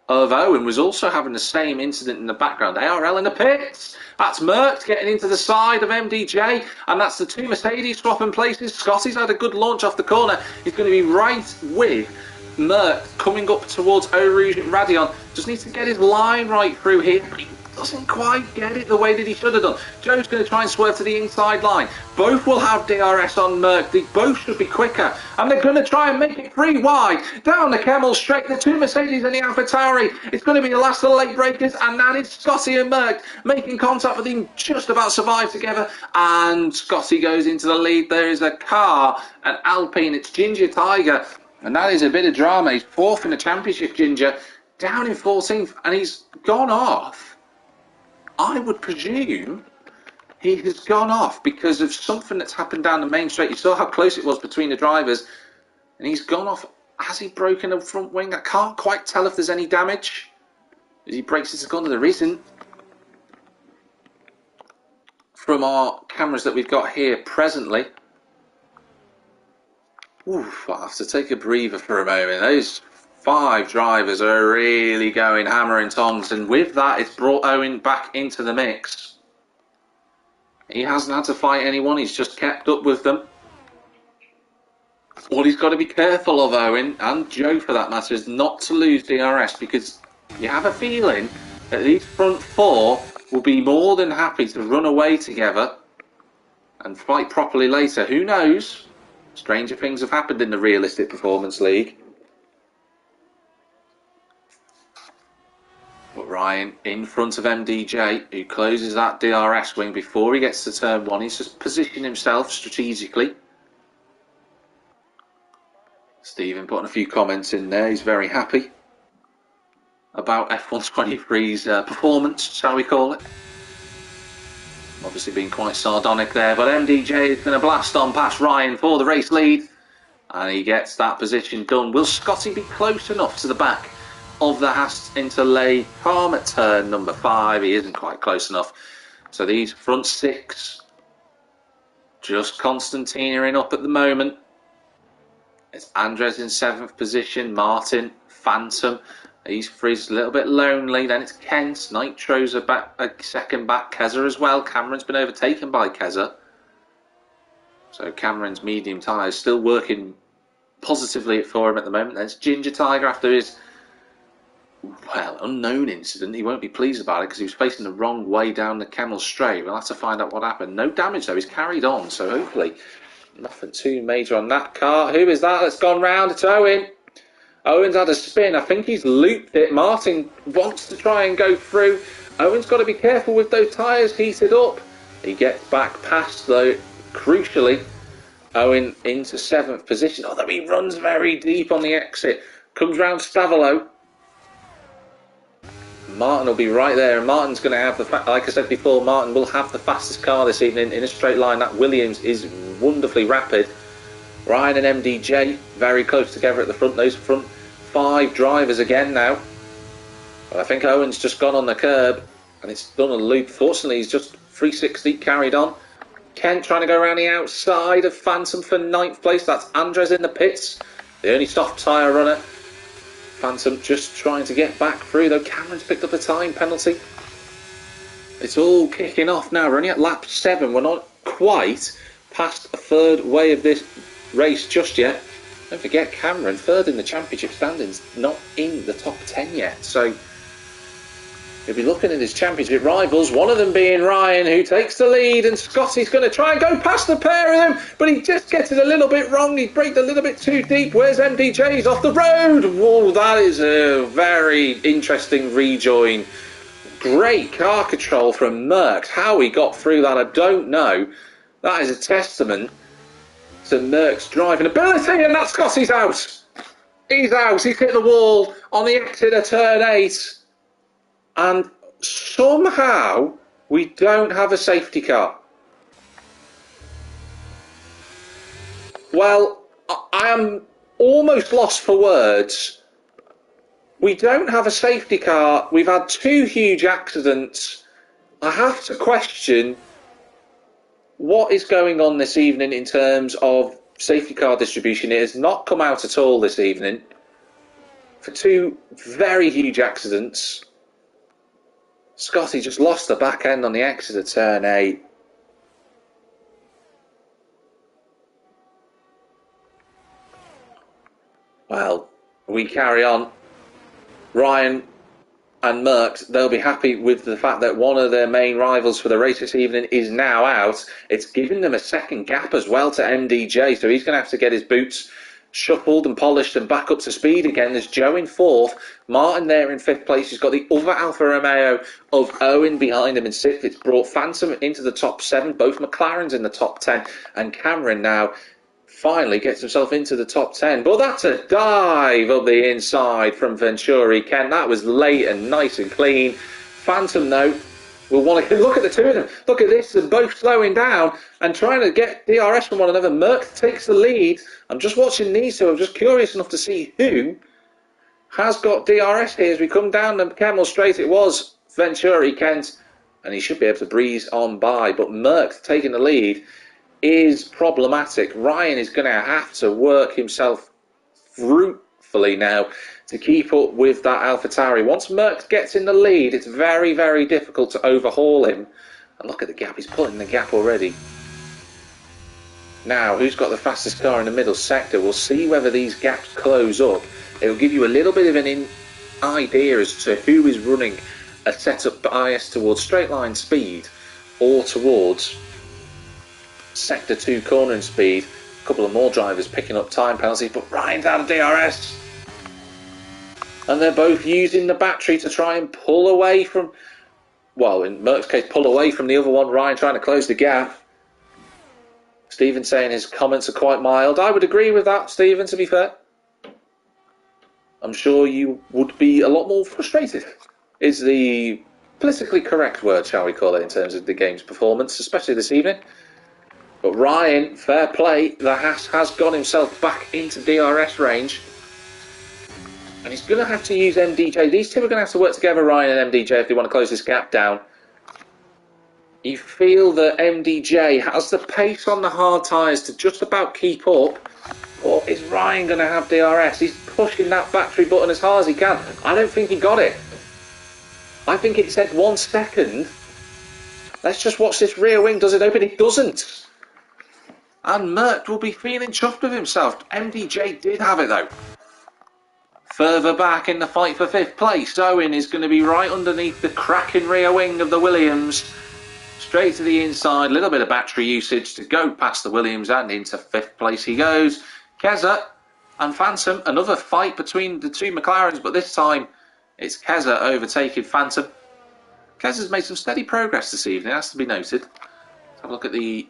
of Owen was also having the same incident in the background. ARL in the pits. That's Merckx getting into the side of MDJ, and that's the two Mercedes swapping places. Scotty's had a good launch off the corner. He's going to be right with Merckx coming up towards Eau Rouge and Radion. Just needs to get his line right through here, but he doesn't quite get it the way that he should have done. Joe's going to try and swerve to the inside line. Both will have DRS on Merckx. They both should be quicker, and they're going to try and make it 3 wide down the Kemmel straight. The two Mercedes and the AlphaTauri. It's going to be the last of the late breakers, and that is Scotty and Merckx making contact with him. Just about survive together, and Scotty goes into the lead. There is a car, an Alpine. It's Ginger Tiger, and that is a bit of drama. He's 4th in the championship, Ginger, down in 14th, and he's gone off. I would presume he has gone off because of something that's happened down the main straight. You saw how close it was between the drivers, and he's gone off. Has he broken a front wing? I can't quite tell if there's any damage. As he breaks his corner, there isn't. From our cameras that we've got here presently. Oof, I'll have to take a breather for a moment. Those 5 drivers are really going hammer and tongs, and with that it's brought Owen back into the mix. He hasn't had to fight anyone, he's just kept up with them. What he's got to be careful of, Owen, and Joe for that matter, is not to lose DRS, because you have a feeling that these front 4 will be more than happy to run away together and fight properly later. Who knows? Stranger things have happened in the Realistic Performance League. But Ryan in front of MDJ, who closes that DRS wing before he gets to turn 1. He's just positioned himself strategically. Stephen putting a few comments in there. He's very happy about F123's performance, shall we call it. Obviously being quite sardonic there, but MDJ is going to blast on past Ryan for the race lead, and he gets that position done. Will Scotty be close enough to the back of the Haas into lay calm at turn number 5? He isn't quite close enough. So these front 6 just Constantining up at the moment. It's Andres in 7th position, Martin, Phantom. He's freezed a little bit lonely. Then it's Kent. Nitro's a second back. Keza as well. Cameron's been overtaken by Keza. So Cameron's medium tyres still working positively for him at the moment. Then it's Ginger Tiger after his, well, unknown incident. He won't be pleased about it because he was facing the wrong way down the Kemmel straight. We'll have to find out what happened. No damage though. He's carried on. So hopefully nothing too major on that car. Who is that that's gone round? It's Owen. Owen's had a spin. I think he's looped it. Martin wants to try and go through. Owen's got to be careful with those tyres heated up. He gets back past, though, crucially, Owen into 7th position. Although he runs very deep on the exit. Comes round Stavolo. Martin will be right there. And Martin's going to have the, like I said before, Martin will have the fastest car this evening in a straight line. That Williams is wonderfully rapid. Ryan and MDJ very close together at the front. Those front 5 drivers again now. But I think Owen's just gone on the curb and it's done a loop. Fortunately, he's just 360 carried on. Kent trying to go around the outside of Phantom for 9th place. That's Andres in the pits, the only soft tyre runner. Phantom just trying to get back through, though. Cameron's picked up a time penalty. It's all kicking off now. We're only at lap 7. We're not quite past a third way of this race just yet. Don't forget, Cameron, 3rd in the championship standings, not in the top 10 yet. So he'll be looking at his championship rivals, one of them being Ryan, who takes the lead, and Scotty's going to try and go past the pair of them, but he just gets it a little bit wrong. He braked a little bit too deep. Where's MDJ? He's off the road. Whoa, that is a very interesting rejoin. Great car control from Merckx. How he got through that, I don't know. That is a testament to Merckx's driving ability, and that's Scotty's out. He's out. He's hit the wall on the exit of turn 8. And somehow we don't have a safety car. Well, I am almost lost for words We don't have a safety car. We've had 2 huge accidents. I have to question what is going on this evening in terms of safety car distribution. It has not come out at all this evening for 2 very huge accidents. Scotty just lost the back end on the exit of turn 8. Well, we carry on. Ryan and Merckx, they'll be happy with the fact that one of their main rivals for the race this evening is now out. It's given them a second gap as well to MDJ, so he's going to have to get his boots shuffled and polished and back up to speed again. There's Joe in 4th, Martin there in 5th place. He's got the other Alfa Romeo of Owen behind him in 6th. It's brought Phantom into the top 7, both McLarens in the top 10, and Cameron now finally gets himself into the top 10. But that's a dive up the inside from Venturi Kent. That was late and nice and clean. Phantom, though, will want to look at the 2 of them. Look at this, they're both slowing down and trying to get DRS from one another. Merck takes the lead. I'm just watching these, so I'm just curious enough to see who has got DRS here as we come down the Kemmel Straight. It was Venturi Kent, and he should be able to breeze on by. But Merck taking the lead is problematic. Ryan is going to have to work himself fruitfully now to keep up with that AlphaTauri. Once Merckx gets in the lead, it's very, very difficult to overhaul him. And look at the gap, he's pulling the gap already. Now, who's got the fastest car in the middle sector? We'll see whether these gaps close up. It'll give you a little bit of an idea as to who is running a setup bias towards straight line speed or towards Sector 2 cornering speed. A couple of more drivers picking up time penalties, but Ryan's out of DRS. And they're both using the battery to try and pull away from, well, in Merck's case, pull away from the other one. Ryan trying to close the gap. Stephen saying his comments are quite mild. I would agree with that, Stephen, to be fair. I'm sure you would be a lot more frustrated, is the politically correct word, shall we call it, in terms of the game's performance, especially this evening. But Ryan, fair play, the Haas has got himself back into DRS range. And he's going to have to use MDJ. These 2 are going to have to work together, Ryan and MDJ, if they want to close this gap down. You feel that MDJ has the pace on the hard tyres to just about keep up. Or is Ryan going to have DRS? He's pushing that battery button as hard as he can. I don't think he got it. I think it said 1 second. Let's just watch this rear wing. Does it open? It doesn't. And Merck will be feeling chuffed with himself. MDJ did have it though. Further back in the fight for 5th place, Owen is going to be right underneath the cracking rear wing of the Williams. Straight to the inside, a little bit of battery usage to go past the Williams, and into 5th place he goes. Keza and Phantom, another fight between the 2 McLarens, but this time it's Keza overtaking Phantom. Keza's made some steady progress this evening, has to be noted. Let's have a look at the,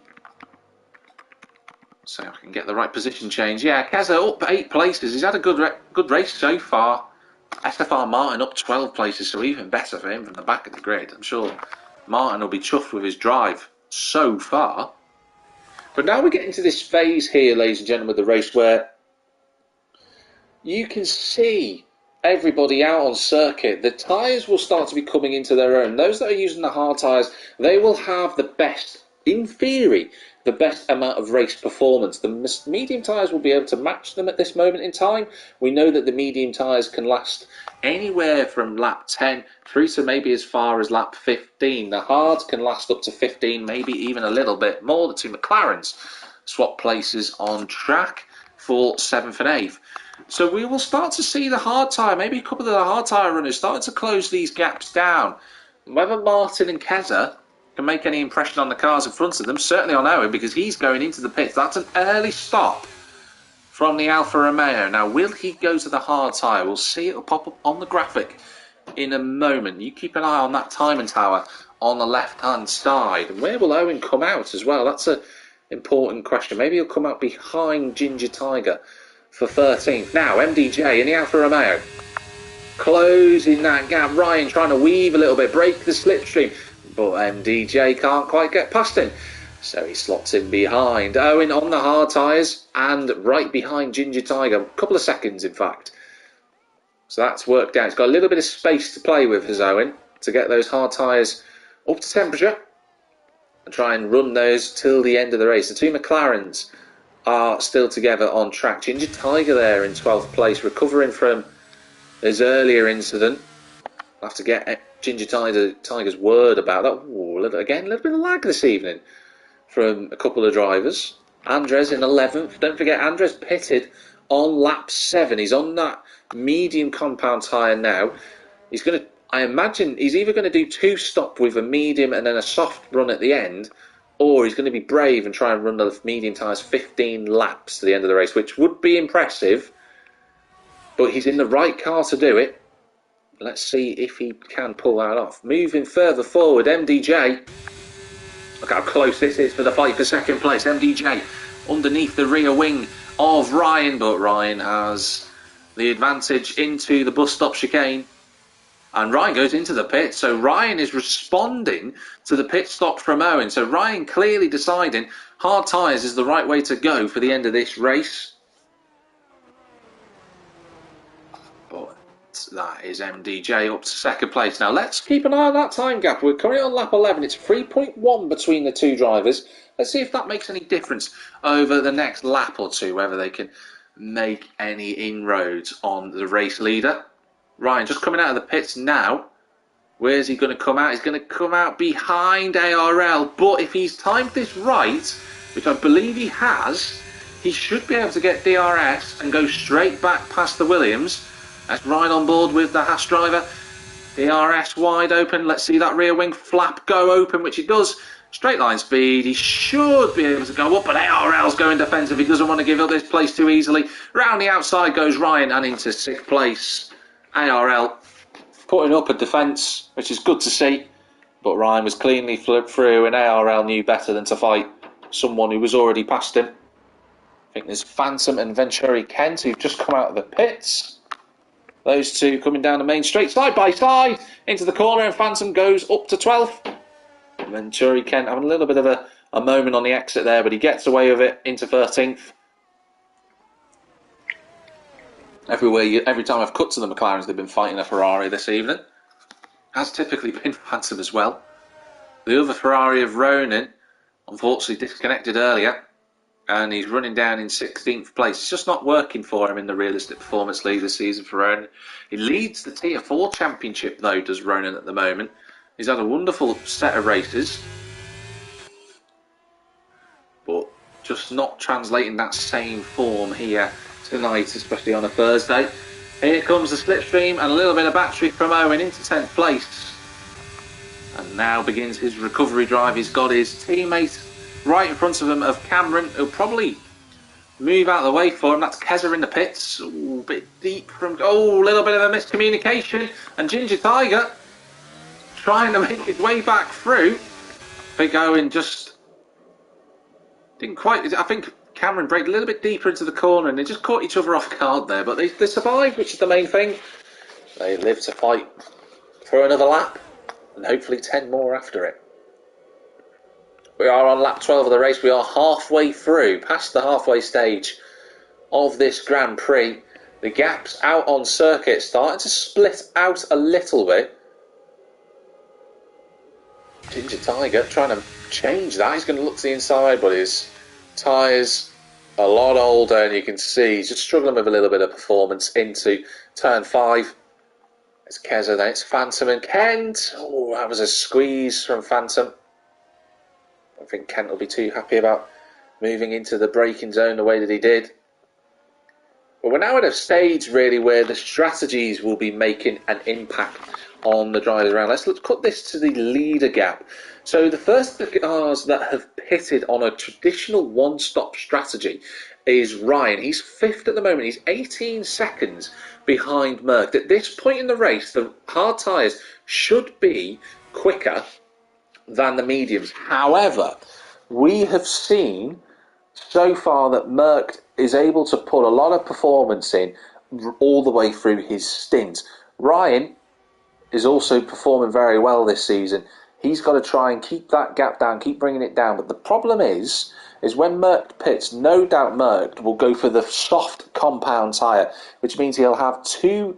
so I can get the right position change. Yeah, Keza up 8 places. He's had a good race so far. Estefan Martin up 12 places, so even better for him from the back of the grid. I'm sure Martin will be chuffed with his drive so far. But now we get into this phase here, ladies and gentlemen, of the race where you can see everybody out on circuit. The tyres will start to be coming into their own. Those that are using the hard tyres, they will have the best, in theory, the best amount of race performance. The medium tyres will be able to match them at this moment in time. We know that the medium tyres can last anywhere from lap 10 through to maybe as far as lap 15. The hards can last up to 15, maybe even a little bit more. The 2 McLarens swap places on track for 7th and 8th. So we will start to see the hard tyre, maybe a couple of the hard tyre runners starting to close these gaps down. Whether Martin and Keza can make any impression on the cars in front of them, certainly on Owen, because he's going into the pits. That's an early stop from the Alfa Romeo. Now, will he go to the hard tyre? We'll see. It'll pop up on the graphic in a moment. You keep an eye on that timing tower on the left-hand side. And where will Owen come out as well? That's an important question. Maybe he'll come out behind Ginger Tiger for 13th. Now, MDJ in the Alfa Romeo, closing that gap. Ryan trying to weave a little bit, break the slipstream. But MDJ can't quite get past him, so he slots in behind. Owen on the hard tyres and right behind Ginger Tiger, a couple of seconds in fact. So that's worked out. He's got a little bit of space to play with, has Owen, to get those hard tyres up to temperature and try and run those till the end of the race. The two McLarens are still together on track. Ginger Tiger there in 12th place, recovering from his earlier incident. I'll have to get Ginger Tiger's word about that. Ooh, again, a little bit of lag this evening from a couple of drivers. Andres in 11th. Don't forget, Andres pitted on lap 7. He's on that medium compound tyre now. He's going to, I imagine, he's either going to do 2 stop with a medium and then a soft run at the end, or he's going to be brave and try and run the medium tyres 15 laps to the end of the race, which would be impressive, but he's in the right car to do it. Let's see if he can pull that off. Moving further forward, MDJ. Look how close this is for the fight for second place. MDJ underneath the rear wing of Ryan, but Ryan has the advantage into the bus stop chicane. And Ryan goes into the pit, so Ryan is responding to the pit stop from Owen. So Ryan clearly deciding hard tyres is the right way to go for the end of this race. But that is MDJ up to second place. Now let's keep an eye on that time gap. We're currently on lap 11. It's 3.1 between the two drivers. Let's see if that makes any difference over the next lap or two, whether they can make any inroads on the race leader. Ryan just coming out of the pits now. Where's he going to come out? He's going to come out behind ARL, but if he's timed this right, which I believe he has, he should be able to get DRS and go straight back past the Williams. That's Ryan on board with the Haas driver. DRS wide open. Let's see that rear wing flap go open, which it does. Straight line speed. He should be able to go up, but ARL's going defensive. He doesn't want to give up this place too easily. Round the outside goes Ryan and into 6th place. ARL putting up a defence, which is good to see, but Ryan was cleanly flipped through and ARL knew better than to fight someone who was already past him. I think there's Phantom and Venturi Kent who've just come out of the pits. Those two coming down the main straight side by side into the corner, and Phantom goes up to 12th. Venturi Kent having a little bit of a moment on the exit there, but he gets away with it into 13th. Every time I've cut to the McLarens, they've been fighting a Ferrari this evening. Has typically been Phantom as well. The other Ferrari of Ronin, unfortunately disconnected earlier, and he's running down in 16th place. It's just not working for him in the Realistic Performance League this season for Ronin. He leads the Tier 4 Championship though, does Ronin at the moment. He's had a wonderful set of races, but just not translating that same form here tonight, especially on a Thursday. Here comes the slipstream and a little bit of battery from Owen into 10th place. And now begins his recovery drive. He's got his teammate right in front of him of Cameron, who'll probably move out of the way for him. That's Keza in the pits. Ooh, a bit deep from... Oh, a little bit of a miscommunication. And Ginger Tiger trying to make his way back through. Big Owen just didn't quite... I think Cameron braked a little bit deeper into the corner and they just caught each other off guard there, but they survived, which is the main thing. They live to fight for another lap and hopefully 10 more after it. We are on lap 12 of the race. We are halfway through, past the halfway stage of this Grand Prix. The gaps out on circuit starting to split out a little bit. Ginger Tiger trying to change that. He's going to look to the inside, but his tyres a lot older, and you can see he's just struggling with a little bit of performance into turn 5. It's Keza, then it's Phantom and Kent. Oh, that was a squeeze from Phantom. I don't think Kent will be too happy about moving into the braking zone the way that he did. But we're now at a stage really where the strategies will be making an impact on the drivers around. Let's cut this to the leader gap. So the first of the cars that have pitted on a traditional one-stop strategy is Ryan. He's 5th at the moment. He's 18 seconds behind Merck. At this point in the race, the hard tyres should be quicker than the mediums. However, we have seen so far that Merck is able to put a lot of performance in all the way through his stint. Ryan is also performing very well this season. He's got to try and keep that gap down, keep bringing it down. But the problem is when Merck pits, no doubt Merck will go for the soft compound tyre, which means he'll have 2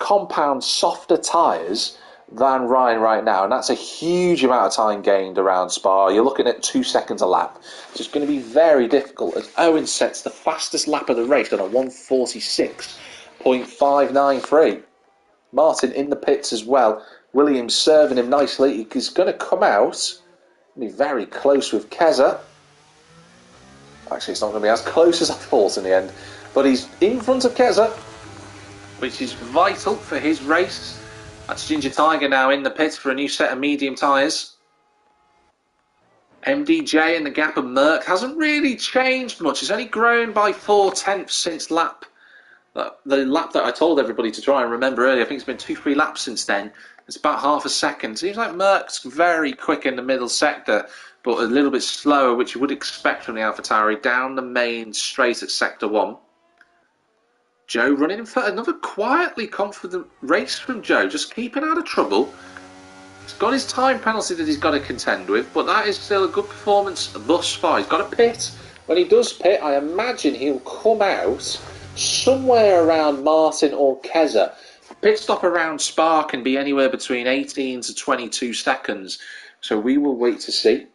compound, softer tyres than Ryan right now, and that's a huge amount of time gained around Spa. You're looking at 2 seconds a lap, so it's going to be very difficult as Owen sets the fastest lap of the race on a 1:46.593. Martin in the pits as well. Williams serving him nicely. He's going to come out, be very close with Keza. Actually, it's not going to be as close as I thought in the end, but he's in front of Keza, which is vital for his race. That's Ginger Tiger now in the pits for a new set of medium tyres. MDJ in the gap of Merck hasn't really changed much. It's only grown by 4/10 since the lap that I told everybody to try and remember earlier. I think it's been 2-3 laps since then. It's about half a second. Seems like Merck's very quick in the middle sector, but a little bit slower, which you would expect from the AlphaTauri, down the main straight at Sector 1. Joe running in for another quietly confident race from Joe, just keeping out of trouble. He's got his time penalty that he's got to contend with, but that is still a good performance thus far. He's got to pit. When he does pit, I imagine he'll come out somewhere around Martin or Keza. Pit stop around Spa can be anywhere between 18 to 22 seconds, so we will wait to see.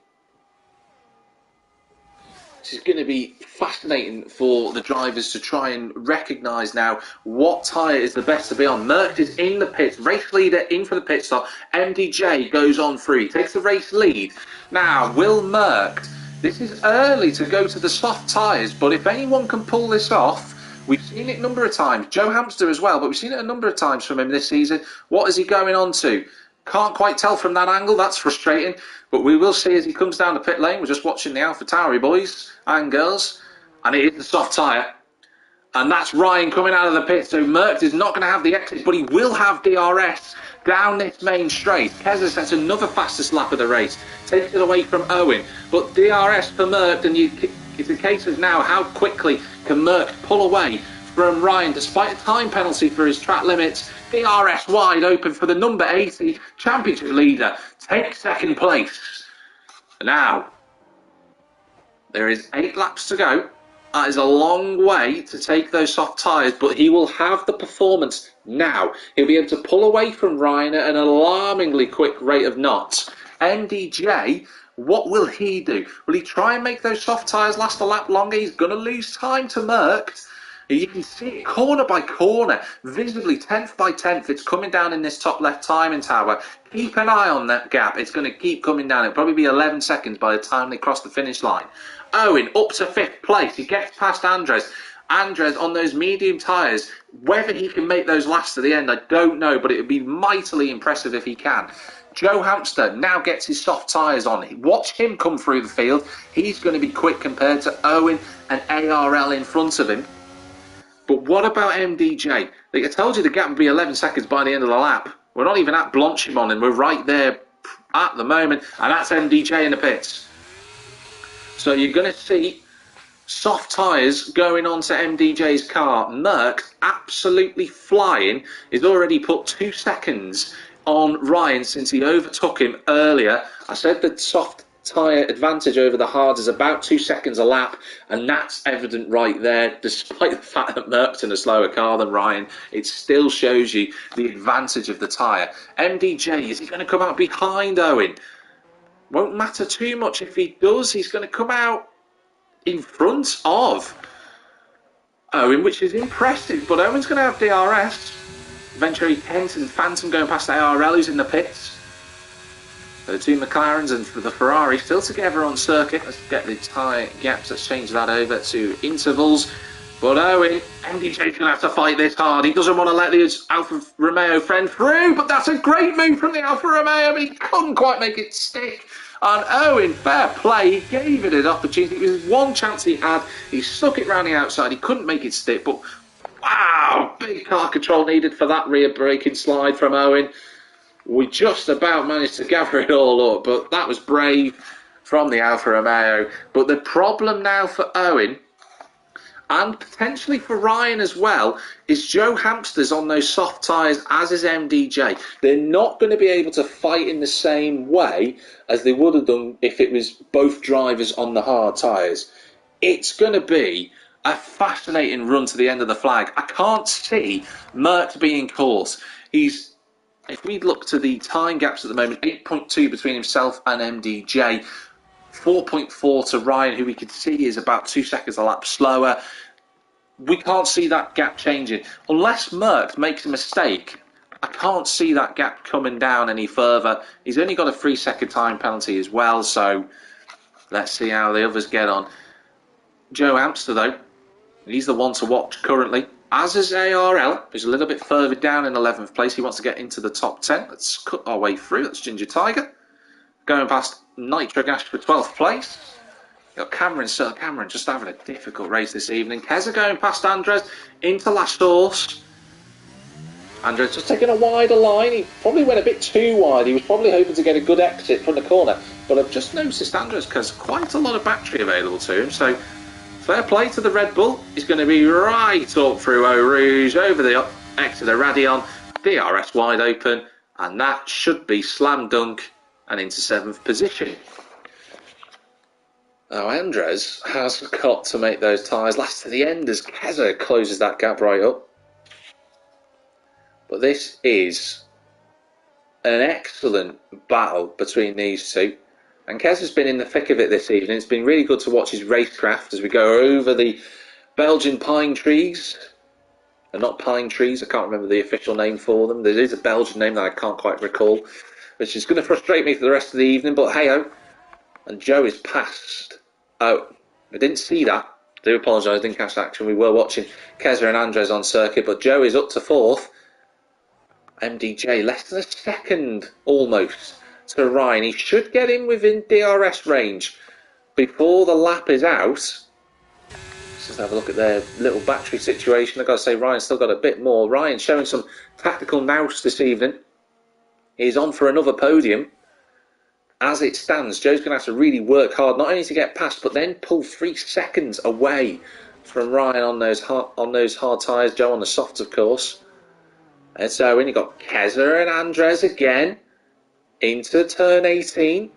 This is going to be fascinating for the drivers to try and recognise now what tyre is the best to be on. Merck is in the pits, race leader in for the pit stop. MDJ goes on free, takes the race lead. Now, will Merck, this is early to go to the soft tyres, but if anyone can pull this off, we've seen it a number of times. Joe Hamster as well, but we've seen it a number of times from him this season. What is he going on to? Can't quite tell from that angle. That's frustrating. But we will see as he comes down the pit lane. We're just watching the AlphaTauri boys and girls. And it is the soft tyre. And that's Ryan coming out of the pit. So Merckx is not going to have the exit, but he will have DRS down this main straight. Keza sets another fastest lap of the race. Takes it away from Owen. But DRS for Merckx, and it's a case of now how quickly can Merckx pull away from Ryan, despite a time penalty for his track limits. DRS wide open for the number 80 championship leader. Takes second place. Now, there is 8 laps to go. That is a long way to take those soft tyres, but he will have the performance now. He'll be able to pull away from Ryan at an alarmingly quick rate of knots. MDJ, what will he do? Will he try and make those soft tyres last a lap longer? He's going to lose time to Merckx. You can see it corner by corner, visibly 10th by 10th. It's coming down in this top left timing tower. Keep an eye on that gap. It's going to keep coming down. It'll probably be 11 seconds by the time they cross the finish line. Owen up to 5th place. He gets past Andres. Andres on those medium tyres. Whether he can make those last to the end, I don't know, but it would be mightily impressive if he can. Joe Hamster now gets his soft tyres on. Watch him come through the field. He's going to be quick compared to Owen and ARL in front of him. But what about MDJ? I told you the gap would be 11 seconds by the end of the lap. We're not even at Blanchimont, and we're right there at the moment. And that's MDJ in the pits. So you're going to see soft tyres going onto MDJ's car. Merck, absolutely flying, is already put 2 seconds on Ryan since he overtook him earlier. I said that soft tyre advantage over the hard is about 2 seconds a lap, and that's evident right there. Despite the fact that Merck's in a slower car than Ryan, it still shows you the advantage of the tyre. MDJ, is he going to come out behind Owen? Won't matter too much if he does. He's going to come out in front of Owen, which is impressive, but Owen's going to have DRS. Eventually Kent and Phantom going past ARL, who's in the pits. The 2 McLarens and the Ferrari still together on circuit. Let's get the tyre gaps. Let's change that over to intervals. But Owen, MDJ's going to have to fight this hard. He doesn't want to let the Alfa Romeo friend through, but that's a great move from the Alfa Romeo, but he couldn't quite make it stick. And Owen, fair play, he gave it an opportunity. It was one chance he had. He stuck it round the outside. He couldn't make it stick, but wow, big car control needed for that rear braking slide from Owen. We just about managed to gather it all up, but that was brave from the Alfa Romeo. But the problem now for Owen, and potentially for Ryan as well, is Joe Hamster's on those soft tyres, as is MDJ. They're not going to be able to fight in the same way as they would have done if it was both drivers on the hard tyres. It's going to be a fascinating run to the end of the flag. I can't see Merckx being caught. If we look to the time gaps at the moment, 8.2 between himself and MDJ, 4.4 to Ryan, who we can see is about 2 seconds a lap slower. We can't see that gap changing. Unless Merckx makes a mistake, I can't see that gap coming down any further. He's only got a 3-second time penalty as well, so let's see how the others get on. Joe Amster, though, he's the one to watch currently. As is ARL, who's a little bit further down in 11th place. He wants to get into the top 10. Let's cut our way through. That's Ginger Tiger. Going past Nitro Gash for 12th place. Got Cameron, Sir Cameron, just having a difficult race this evening. Keza going past Andres into last horse. Andres just taking a wider line. He probably went a bit too wide. He was probably hoping to get a good exit from the corner. But I've just noticed Andres has quite a lot of battery available to him. So fair play to the Red Bull. He's going to be right up through Eau Rouge, over the exit of Radion, DRS wide open, and that should be slam dunk and into 7th position. Now Andres has got to make those tyres last to the end as Keza closes that gap right up. But this is an excellent battle between these two. And Keza's been in the thick of it this evening. It's been really good to watch his racecraft as we go over the Belgian pine trees. They're not pine trees, I can't remember the official name for them. There is a Belgian name that I can't quite recall, which is going to frustrate me for the rest of the evening, but hey-ho. And Joe is past. Oh, I didn't see that. I do apologise, I didn't catch action. We were watching Keza and Andres on circuit, but Joe is up to 4th. MDJ, less than a second almost to Ryan. He should get in within DRS range before the lap is out. Let's just have a look at their little battery situation. I've got to say, Ryan's still got a bit more. Ryan showing some tactical nous this evening. He's on for another podium. As it stands, Joe's going to have to really work hard, not only to get past, but then pull 3 seconds away from Ryan on those hard tyres. Joe on the softs, of course. And so when you've got Keza and Andres again into turn 18,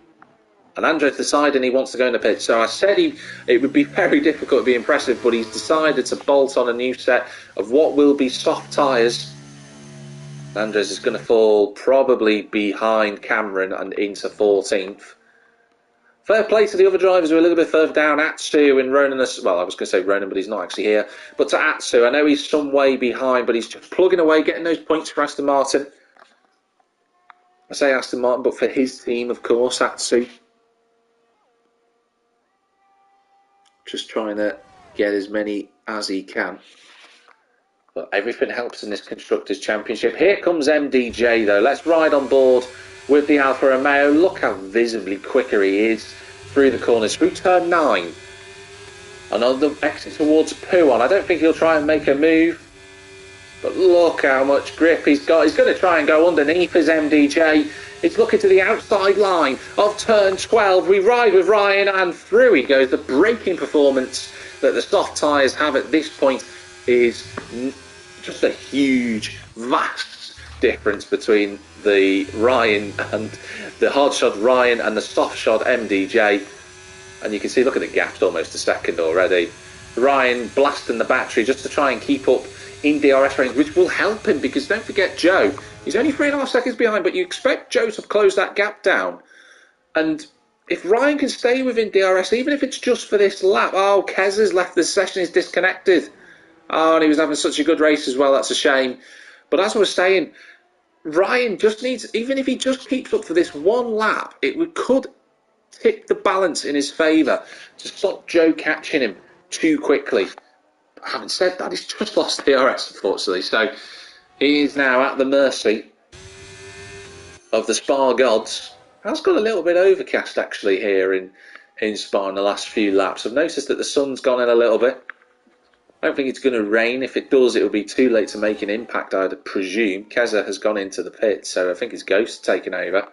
and Andres deciding he wants to go in the pit. So I said it would be very difficult to be impressive, but he's decided to bolt on a new set of what will be soft tyres. Andres is going to fall probably behind Cameron and into 14th. Fair play to the other drivers who are a little bit further down. Atsu and Ronan, well, I was going to say Ronan, but he's not actually here. But to Atsu, I know he's some way behind, but he's just plugging away, getting those points for Aston Martin. I say Aston Martin, but for his team, of course, Atsu. Just trying to get as many as he can. But everything helps in this Constructors' Championship. Here comes MDJ, though. Let's ride on board with the Alfa Romeo. Look how visibly quicker he is through the corners, through turn 9. Another exit towards Pouon. I don't think he'll try and make a move. But look how much grip he's got. He's going to try and go underneath his MDJ. He's looking to the outside line of turn 12. We ride with Ryan and through he goes. The braking performance that the soft tyres have at this point is just a huge, vast difference between the Ryan and the hard shod Ryan and the soft shod MDJ. And you can see, look at the gap's almost a second already. Ryan blasting the battery just to try and keep up in DRS range, which will help him because don't forget Joe, he's only 3.5 seconds behind, but you expect Joe to close that gap down. And if Ryan can stay within DRS, even if it's just for this lap, oh, Kez has left the session, he's disconnected. Oh, and he was having such a good race as well, that's a shame. But as I was saying, Ryan just needs, even if he just keeps up for this one lap, it could tip the balance in his favour to stop Joe catching him too quickly. But having said that, he's just lost DRS, unfortunately. So he is now at the mercy of the Spa gods. It's got a little bit overcast actually here in Spa in the last few laps. I've noticed that the sun's gone in a little bit. I don't think it's going to rain. If it does, it will be too late to make an impact, I'd presume. Keza has gone into the pit, so I think his Ghost's taken over.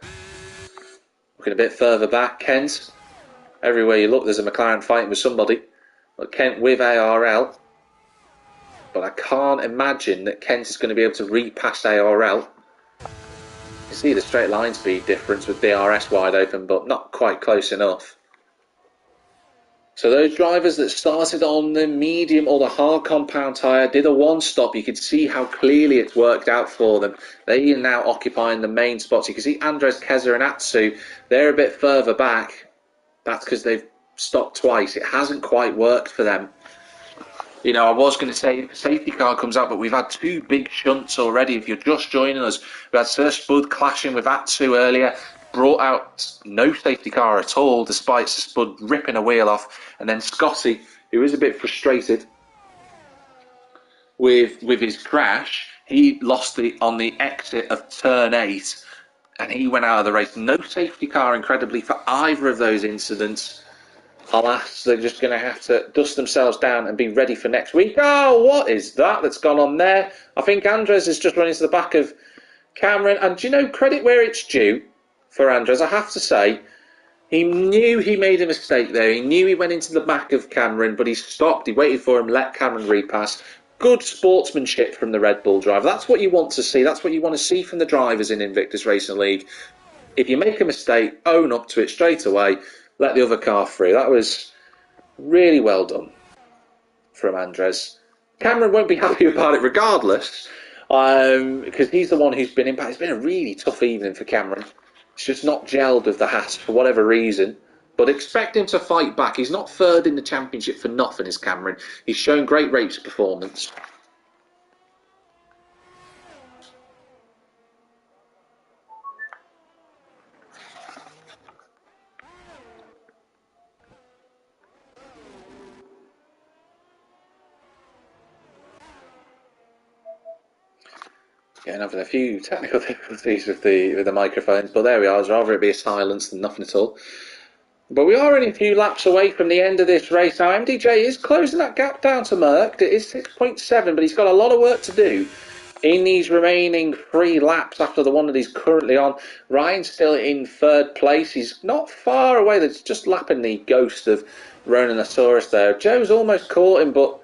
Looking a bit further back, Kent. Everywhere you look, there's a McLaren fighting with somebody. But Kent with ARL. But I can't imagine that Kent is going to be able to repass ARL. You see the straight line speed difference with DRS wide open, but not quite close enough. So those drivers that started on the medium or the hard compound tyre did a one-stop. You could see how clearly it's worked out for them. They are now occupying the main spots. You can see Andres, Keza and Atsu, they're a bit further back. That's because they've stopped twice. It hasn't quite worked for them. You know, I was going to say if a safety car comes out, but we've had two big shunts already. If you're just joining us, we had Sir Spud clashing with Atsu earlier, brought out no safety car at all, despite Sir Spud ripping a wheel off. And then Scotty, who is a bit frustrated with his crash, he lost on the exit of turn 8, and he went out of the race. No safety car, incredibly, for either of those incidents. Alas, they're just going to have to dust themselves down and be ready for next week. Oh, what is that that's gone on there? I think Andres has just run into the back of Cameron. And do you know, credit where it's due for Andres, I have to say, he knew he made a mistake there. He knew he went into the back of Cameron, but he stopped. He waited for him, let Cameron repass. Good sportsmanship from the Red Bull driver. That's what you want to see. That's what you want to see from the drivers in Invictus Racing League. If you make a mistake, own up to it straight away. Let the other car through. That was really well done from Andres. Cameron won't be happy about it regardless, because he's the one who's been impacted. It's been a really tough evening for Cameron. It's just not gelled with the Haas for whatever reason. But expect him to fight back. He's not third in the championship for nothing, is Cameron. He's shown great race performance. Getting having a few technical difficulties with the microphones, but there we are. I'd rather it be a silence than nothing at all. But we are only a few laps away from the end of this race. Now, MDJ is closing that gap down to Merck. It is 6.7, but he's got a lot of work to do in these remaining 3 laps after the one that he's currently on. Ryan's still in 3rd place. He's not far away. That's just lapping the ghost of Ronanosaurus there. Joe's almost caught him, but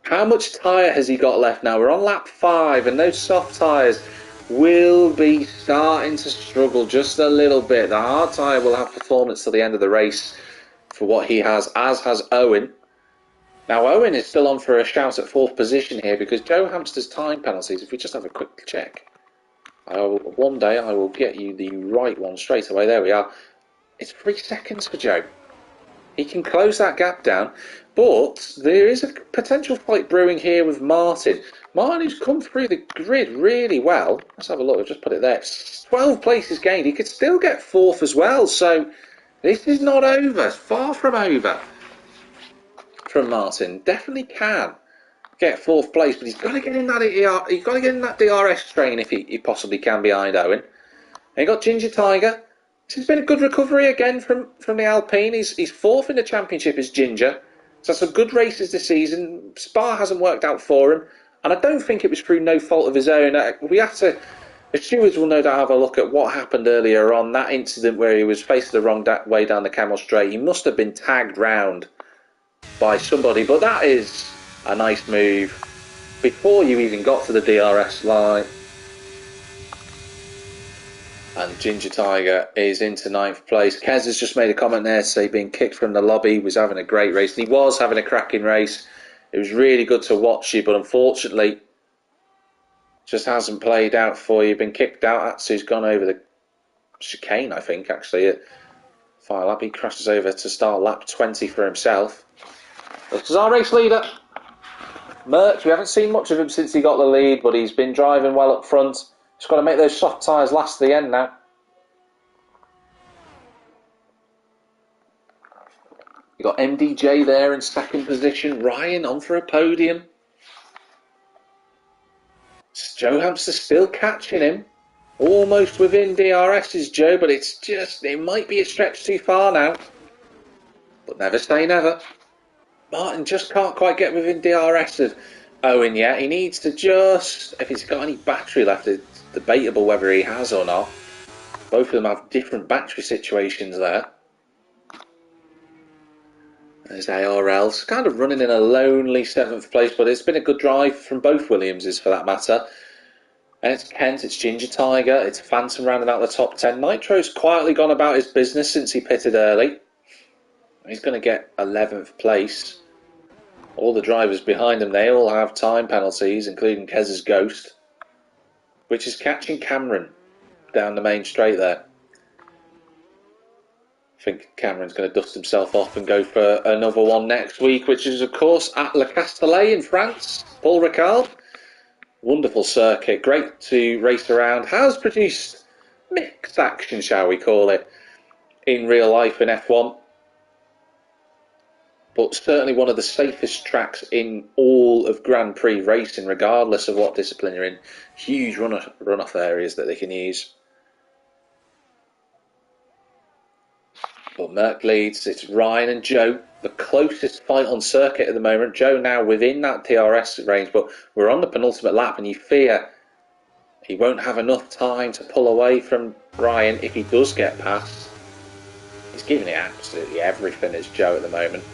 how much tyre has he got left now? We're on lap 5, and those soft tyres will be starting to struggle just a little bit. The hard tyre will have performance till the end of the race for what he has, as has Owen. Now, Owen is still on for a shout at 4th position here because Joe Hamster's time penalties, if we just have a quick check, one day I will get you the right one straight away. There we are. It's 3 seconds for Joe. He can close that gap down, but there is a potential fight brewing here with Martin. Martin, who's come through the grid really well. Let's have a look. I've just put it there. 12 places gained. He could still get 4th as well. So this is not over. Far from over from Martin. Definitely can get 4th place, but he's got to get in that he's got to get in that DRS train if he possibly can behind Owen. And you got Ginger Tiger. This has been a good recovery again from the Alpine. He's 4th in the championship as Ginger. So some good races this season. Spa hasn't worked out for him, and I don't think it was through no fault of his own. We have to. The stewards will no doubt have a look at what happened earlier on, that incident where he was facing the wrong way down the Camel Straight. He must have been tagged round by somebody, but that is a nice move before you even got to the DRS line. And Ginger Tiger is into 9th place. Kez has just made a comment there to say being kicked from the lobby, was having a great race. And he was having a cracking race. It was really good to watch you, but unfortunately, just hasn't played out for you. Been kicked out. Atsu's gone over the chicane, I think, actually, at final lap. He crashes over to start lap 20 for himself. This is our race leader, Merckx. We haven't seen much of him since he got the lead, but he's been driving well up front. Just got to make those soft tyres last to the end now. You've got MDJ there in 2nd position. Ryan on for a podium. Joe Hamster still catching him. Almost within DRS's Joe, but it might be a stretch too far now. But never say never. Martin just can't quite get within DRS of Owen yet. He needs to just, if he's got any battery left, it's debatable whether he has or not. Both of them have different battery situations there. There's ARL's kind of running in a lonely 7th place, but it's been a good drive from both Williamses for that matter. And it's Kent, it's Ginger Tiger, it's Phantom rounding out the top 10. Nitro's quietly gone about his business since he pitted early. He's going to get 11th place. All the drivers behind him, they all have time penalties, including Kez's Ghost, which is catching Cameron down the main straight there. I think Cameron's going to dust himself off and go for another one next week, which is, of course, at Le Castellet in France. Paul Ricard. Wonderful circuit, great to race around. Has produced mixed action, shall we call it, in real life in F1. But certainly one of the safest tracks in all of Grand Prix racing, regardless of what discipline you're in. Huge runoff areas that they can use. But Merck leads. It's Ryan and Joe, the closest fight on circuit at the moment. Joe now within that DRS range, but we're on the penultimate lap, and you fear he won't have enough time to pull away from Ryan if he does get past. He's giving it absolutely everything as Joe at the moment.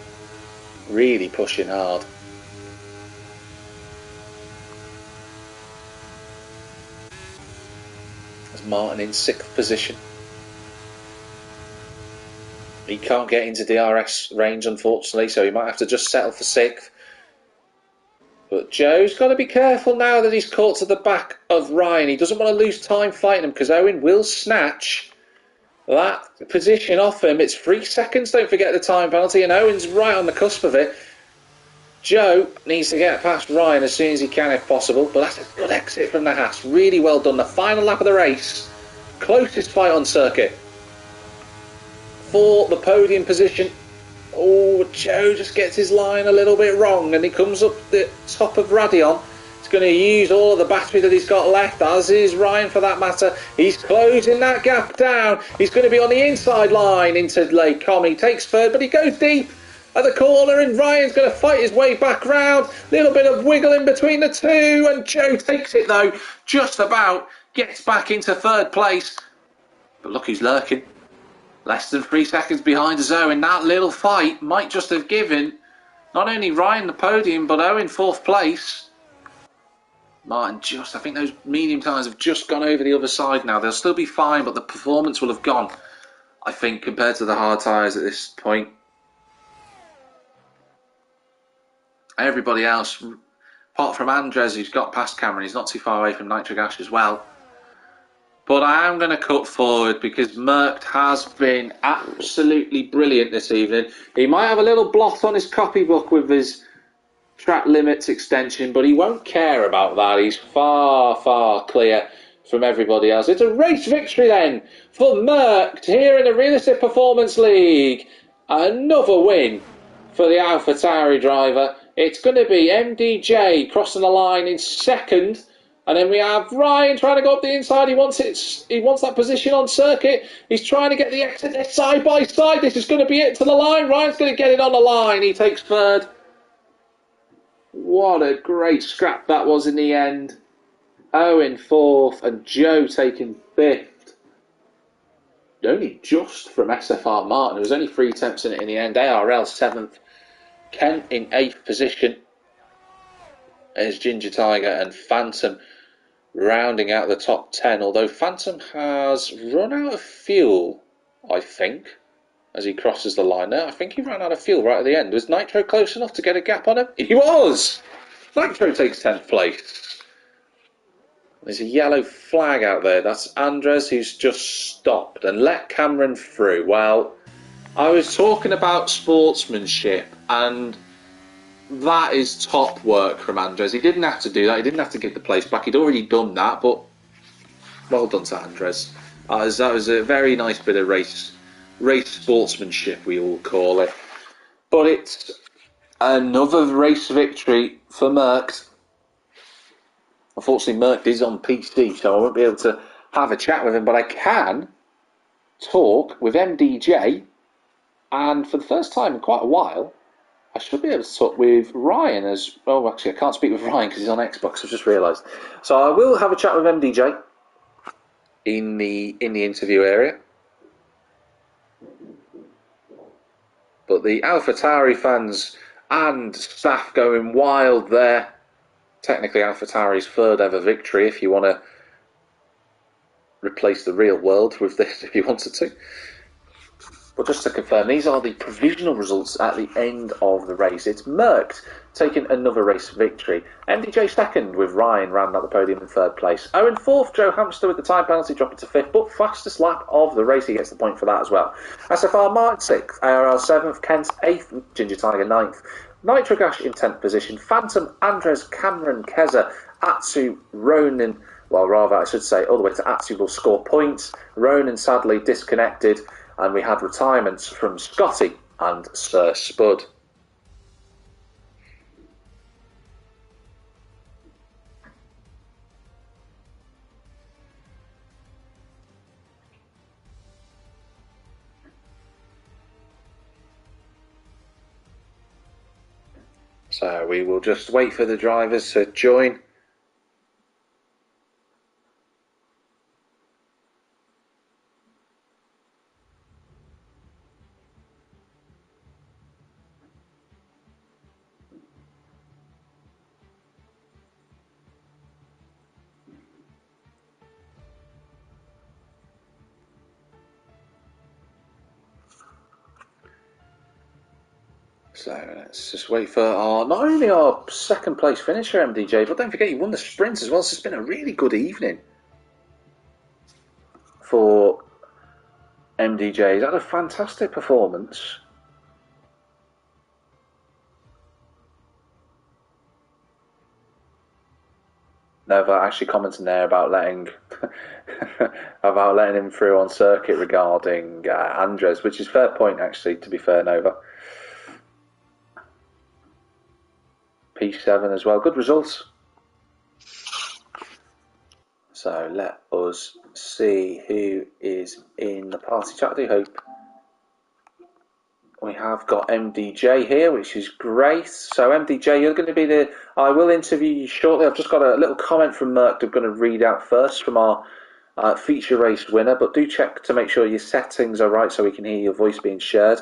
Really pushing hard. As Martin in 6th position. He can't get into DRS range, unfortunately, so he might have to just settle for 6th. But Joe's got to be careful now that he's caught to the back of Ryan. He doesn't want to lose time fighting him, because Owen will snatch that position off him. It's 3 seconds, don't forget the time penalty, and Owen's right on the cusp of it. Joe needs to get past Ryan as soon as he can if possible, but that's a good exit from the Haas. Really well done. The final lap of the race. Closest fight on circuit for the podium position. Oh, Joe just gets his line a little bit wrong, and he comes up the top of Radion. He's going to use all of the battery that he's got left, as is Ryan for that matter. He's closing that gap down. He's going to be on the inside line into Lake Com. He takes 3rd, but he goes deep at the corner, and Ryan's going to fight his way back round. Little bit of wiggle in between the two, and Joe takes it though, just about gets back into 3rd place. But look who's lurking. Less than 3 seconds behind us, Owen. That little fight might just have given not only Ryan the podium, but Owen 4th place. Martin I think those medium tyres have just gone over the other side now. They'll still be fine, but the performance will have gone, I think, compared to the hard tyres at this point. Everybody else, apart from Andres, who's got past Cameron, he's not too far away from Nitric Ash as well. But I am going to cut forward because Merck has been absolutely brilliant this evening. He might have a little blot on his copybook with his track limits extension, but he won't care about that. He's far, far clear from everybody else. It's a race victory then for Merck here in the Realistic Performance League. Another win for the AlphaTauri driver. It's going to be MDJ crossing the line in 2nd. And then we have Ryan trying to go up the inside. He wants that position on circuit. He's trying to get the exit there side by side. This is going to be it to the line. Ryan's going to get it on the line. He takes 3rd. What a great scrap that was in the end. Owen 4th and Joe taking 5th. Only just from SFR Martin. There was only 3 attempts in it in the end. ARL 7th. Kent in 8th position. There's Ginger Tiger and Phantom rounding out the top 10, although Phantom has run out of fuel, I think, as he crosses the line there. I think he ran out of fuel right at the end. Was Nitro close enough to get a gap on him? He was! Nitro takes 10th place. There's a yellow flag out there. That's Andres, who's just stopped and let Cameron through. Well, I was talking about sportsmanship, and that is top work from Andres. He didn't have to do that. He didn't have to give the place back. He'd already done that, but well done to Andres. That was a very nice bit of race sportsmanship, we all call it. But it's another race victory for Merck. Unfortunately, Merck is on PC, so I won't be able to have a chat with him, but I can talk with MDJ, and for the first time in quite a while, I should be able to talk with Ryan as well. Actually, I can't speak with Ryan because he's on Xbox. I've just realised. So I will have a chat with MDJ in the interview area. But the AlphaTauri fans and staff going wild there. Technically, AlphaTauri's 3rd ever victory. If you want to replace the real world with this, if you wanted to. But just to confirm, these are the provisional results at the end of the race. It's Merckx taking another race victory. MDJ second with Ryan round out the podium in third place. Owen fourth, Joe Hamster with the time penalty dropping to fifth, but fastest lap of the race. He gets the point for that as well. SFR Martin sixth, ARL seventh, Kent eighth, Ginger Tiger ninth, Nitro Gash in 10th position, Phantom, Andres, Cameron, Keza, Atsu, Ronan, well, rather, I should say, all the way to Atsu will score points. Ronan sadly disconnected, and we had retirements from Scotty and Sir Spud. So we will just wait for the drivers to join. So let's just wait for not only our second place finisher, MDJ, but don't forget you won the sprint as well. So it's been a really good evening for MDJ. He's had a fantastic performance. Never actually commenting there about letting him through on circuit regarding Andres, which is fair point actually. To be fair, Nova. P7 as well. Good results. So let us see who is in the party chat. I do hope we have got MDJ here, which is great. So MDJ, you're going to be I will interview you shortly. I've just got a little comment from Merck I'm going to read out first from our feature race winner, but do check to make sure your settings are right so we can hear your voice being shared.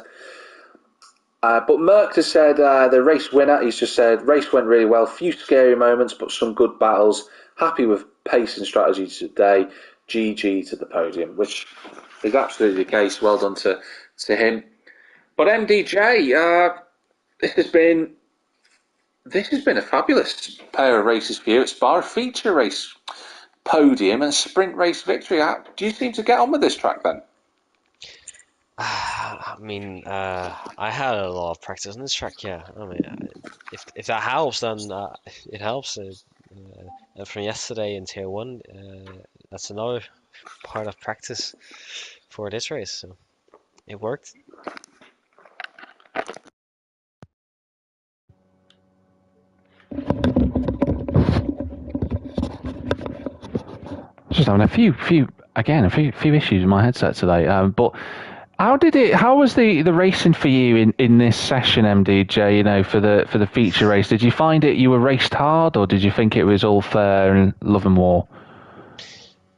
But Merck has said the race winner, he's just said, race went really well, few scary moments, but some good battles. Happy with pace and strategy today. GG to the podium, which is absolutely the case. Well done to him. But MDJ, this has been a fabulous pair of races for you. It's bar a feature race podium and a sprint race victory. Do you seem to get on with this track then? I mean, I had a lot of practice on this track, yeah. I mean, if that helps, then it helps. From yesterday in Tier 1, that's another part of practice for this race, so it worked. Just having a few issues with my headset today. But how was the racing for you in this session, MDJ? You know, for the feature race, did you find you were raced hard, or did you think it was all fair and love and war?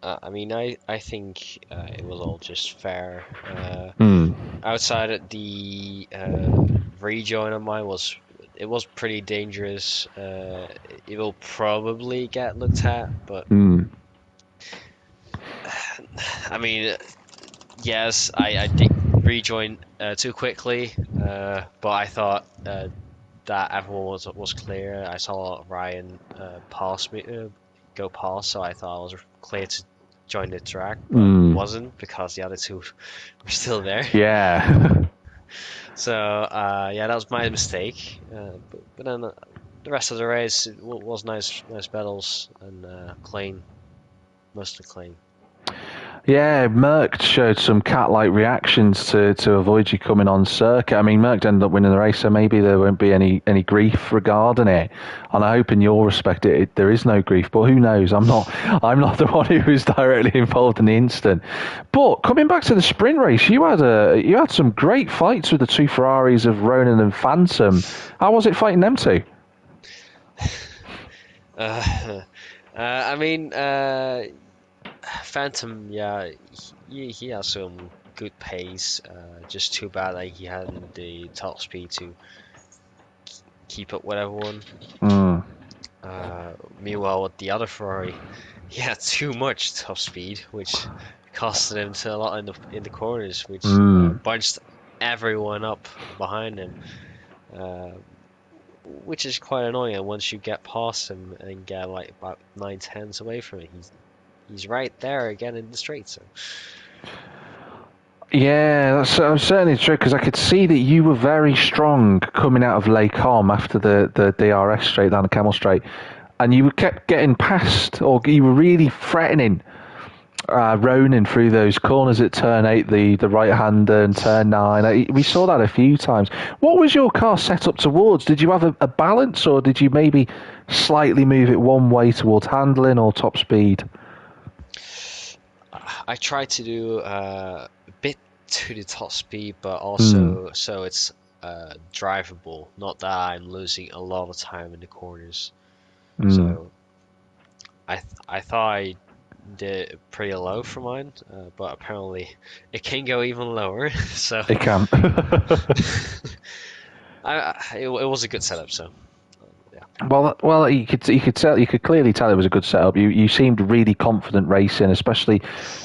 I mean, I think it was all just fair. Outside of the rejoin of mine it was pretty dangerous. It will probably get looked at, but I mean, yes, I did rejoin too quickly, but I thought that everyone was clear. I saw Ryan pass me, go past, so I thought I was clear to join the track, but wasn't because the other two were still there. Yeah. So yeah, that was my mistake. But then the rest of the race was nice battles and clean, mostly clean. Yeah, Merck showed some cat-like reactions to avoid you coming on circuit. I mean, Merck ended up winning the race, so maybe there won't be any grief regarding it. And I hope in your respect there is no grief, but who knows? I'm not the one who was directly involved in the incident. But coming back to the sprint race, you had some great fights with the two Ferraris of Ronan and Phantom. How was it fighting them two? I mean, Phantom, yeah, he has some good pace. Just too bad that he hadn't the top speed to keep up with everyone. Meanwhile, with the other Ferrari, he had too much top speed, which costed him to a lot in the corners, which bunched everyone up behind him, which is quite annoying. And once you get past him and get like about 9/10 away from it, he's right there again in the straight. So. Yeah, that's certainly true, because I could see that you were very strong coming out of Lake Holm after the DRS straight down the Camel Straight, and you kept getting past, or you were really threatening Ronan through those corners at turn 8, the right-hander, and turn 9. We saw that a few times. What was your car set up towards? Did you have a balance, or did you maybe slightly move it one way towards handling or top speed? I tried to do a bit to the top speed, but also so it's drivable. Not that I'm losing a lot of time in the corners. So I thought I did pretty low for mine, but apparently it can go even lower. So it can. It was a good setup. So. Well, you could clearly tell it was a good setup. You seemed really confident racing, especially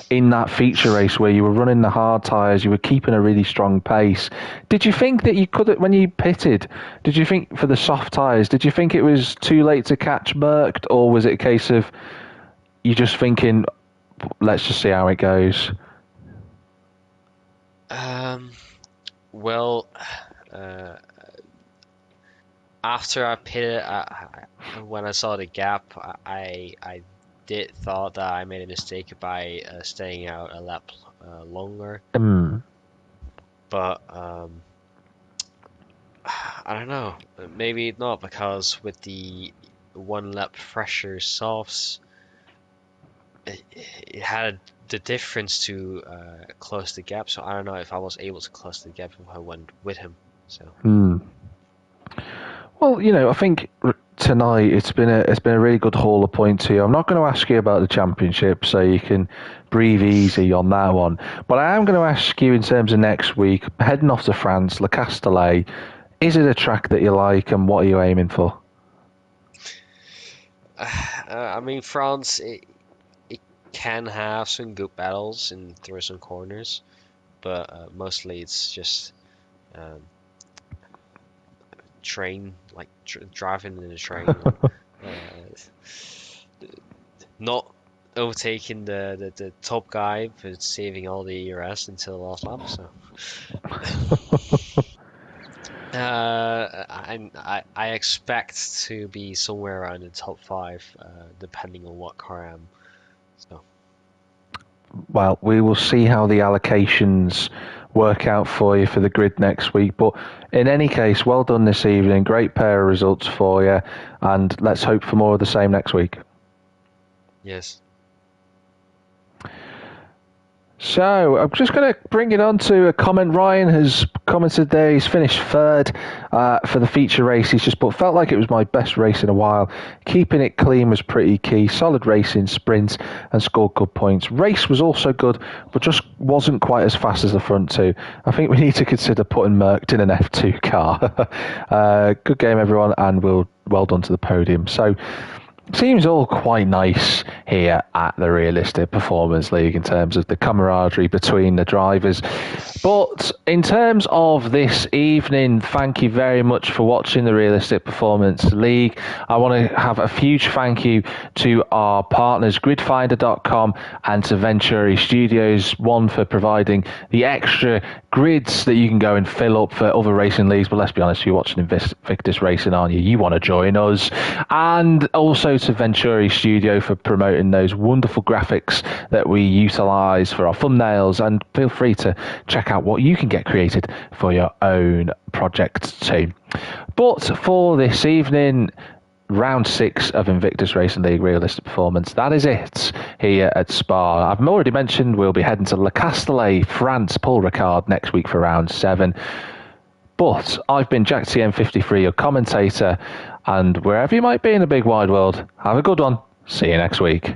in that feature race where you were running the hard tyres. You were keeping a really strong pace. Did you think that you could, when you pitted? Did you think for the soft tyres? Did you think it was too late to catch Merckx, or was it a case of you just thinking, let's just see how it goes? Well. After I pitted, when I saw the gap, I did thought that I made a mistake by staying out a lap longer. But I don't know. Maybe not, because with the 1 lap fresher softs, it had the difference to close the gap. So I don't know if I was able to close the gap if I went with him. So. Well, I think tonight it's been a really good haul of points here. I'm not going to ask you about the championship, so you can breathe easy on that one. But I am going to ask you in terms of next week, heading off to France, Le Castellet. Is it a track that you like, and what are you aiming for? I mean, France, it can have some good battles and through some corners, but mostly it's just. Train, like driving in a train, not overtaking the top guy, but saving all the ERS until the last lap. So I expect to be somewhere around the top 5, depending on what car I am. So. Well, we will see how the allocations work out for you for the grid next week. But in any case, well done this evening. Great pair of results for you. And let's hope for more of the same next week. Yes. So I'm just going to bring it on to a comment. Ryan has commented there. He's finished 3rd for the feature race. He's just felt like it was my best race in a while. Keeping it clean was pretty key. Solid racing, sprints, and scored good points. Race was also good, but just wasn't quite as fast as the front two. I think we need to consider putting Merckx in an F2 car. Good game, everyone, and well done to the podium. So. Seems all quite nice here at the Realistic Performance League in terms of the camaraderie between the drivers. But in terms of this evening, thank you very much for watching the Realistic Performance League. I want to have a huge thank you to our partners, gridfinder.com, and to Venturi Studios, one for providing the extra grids that you can go and fill up for other racing leagues. But let's be honest, you're watching Invictus Racing, aren't you? You want to join us. And also to Venturi Studio for promoting those wonderful graphics that we utilise for our thumbnails, and feel free to check out what you can get created for your own projects too. But for this evening, round 6 of Invictus Racing League Realistic Performance, that is it here at Spa. I've already mentioned we'll be heading to Le Castellet, France, Paul Ricard next week for round 7. But I've been Jack TM53, your commentator, and wherever you might be in the big wide world, have a good one. See you next week.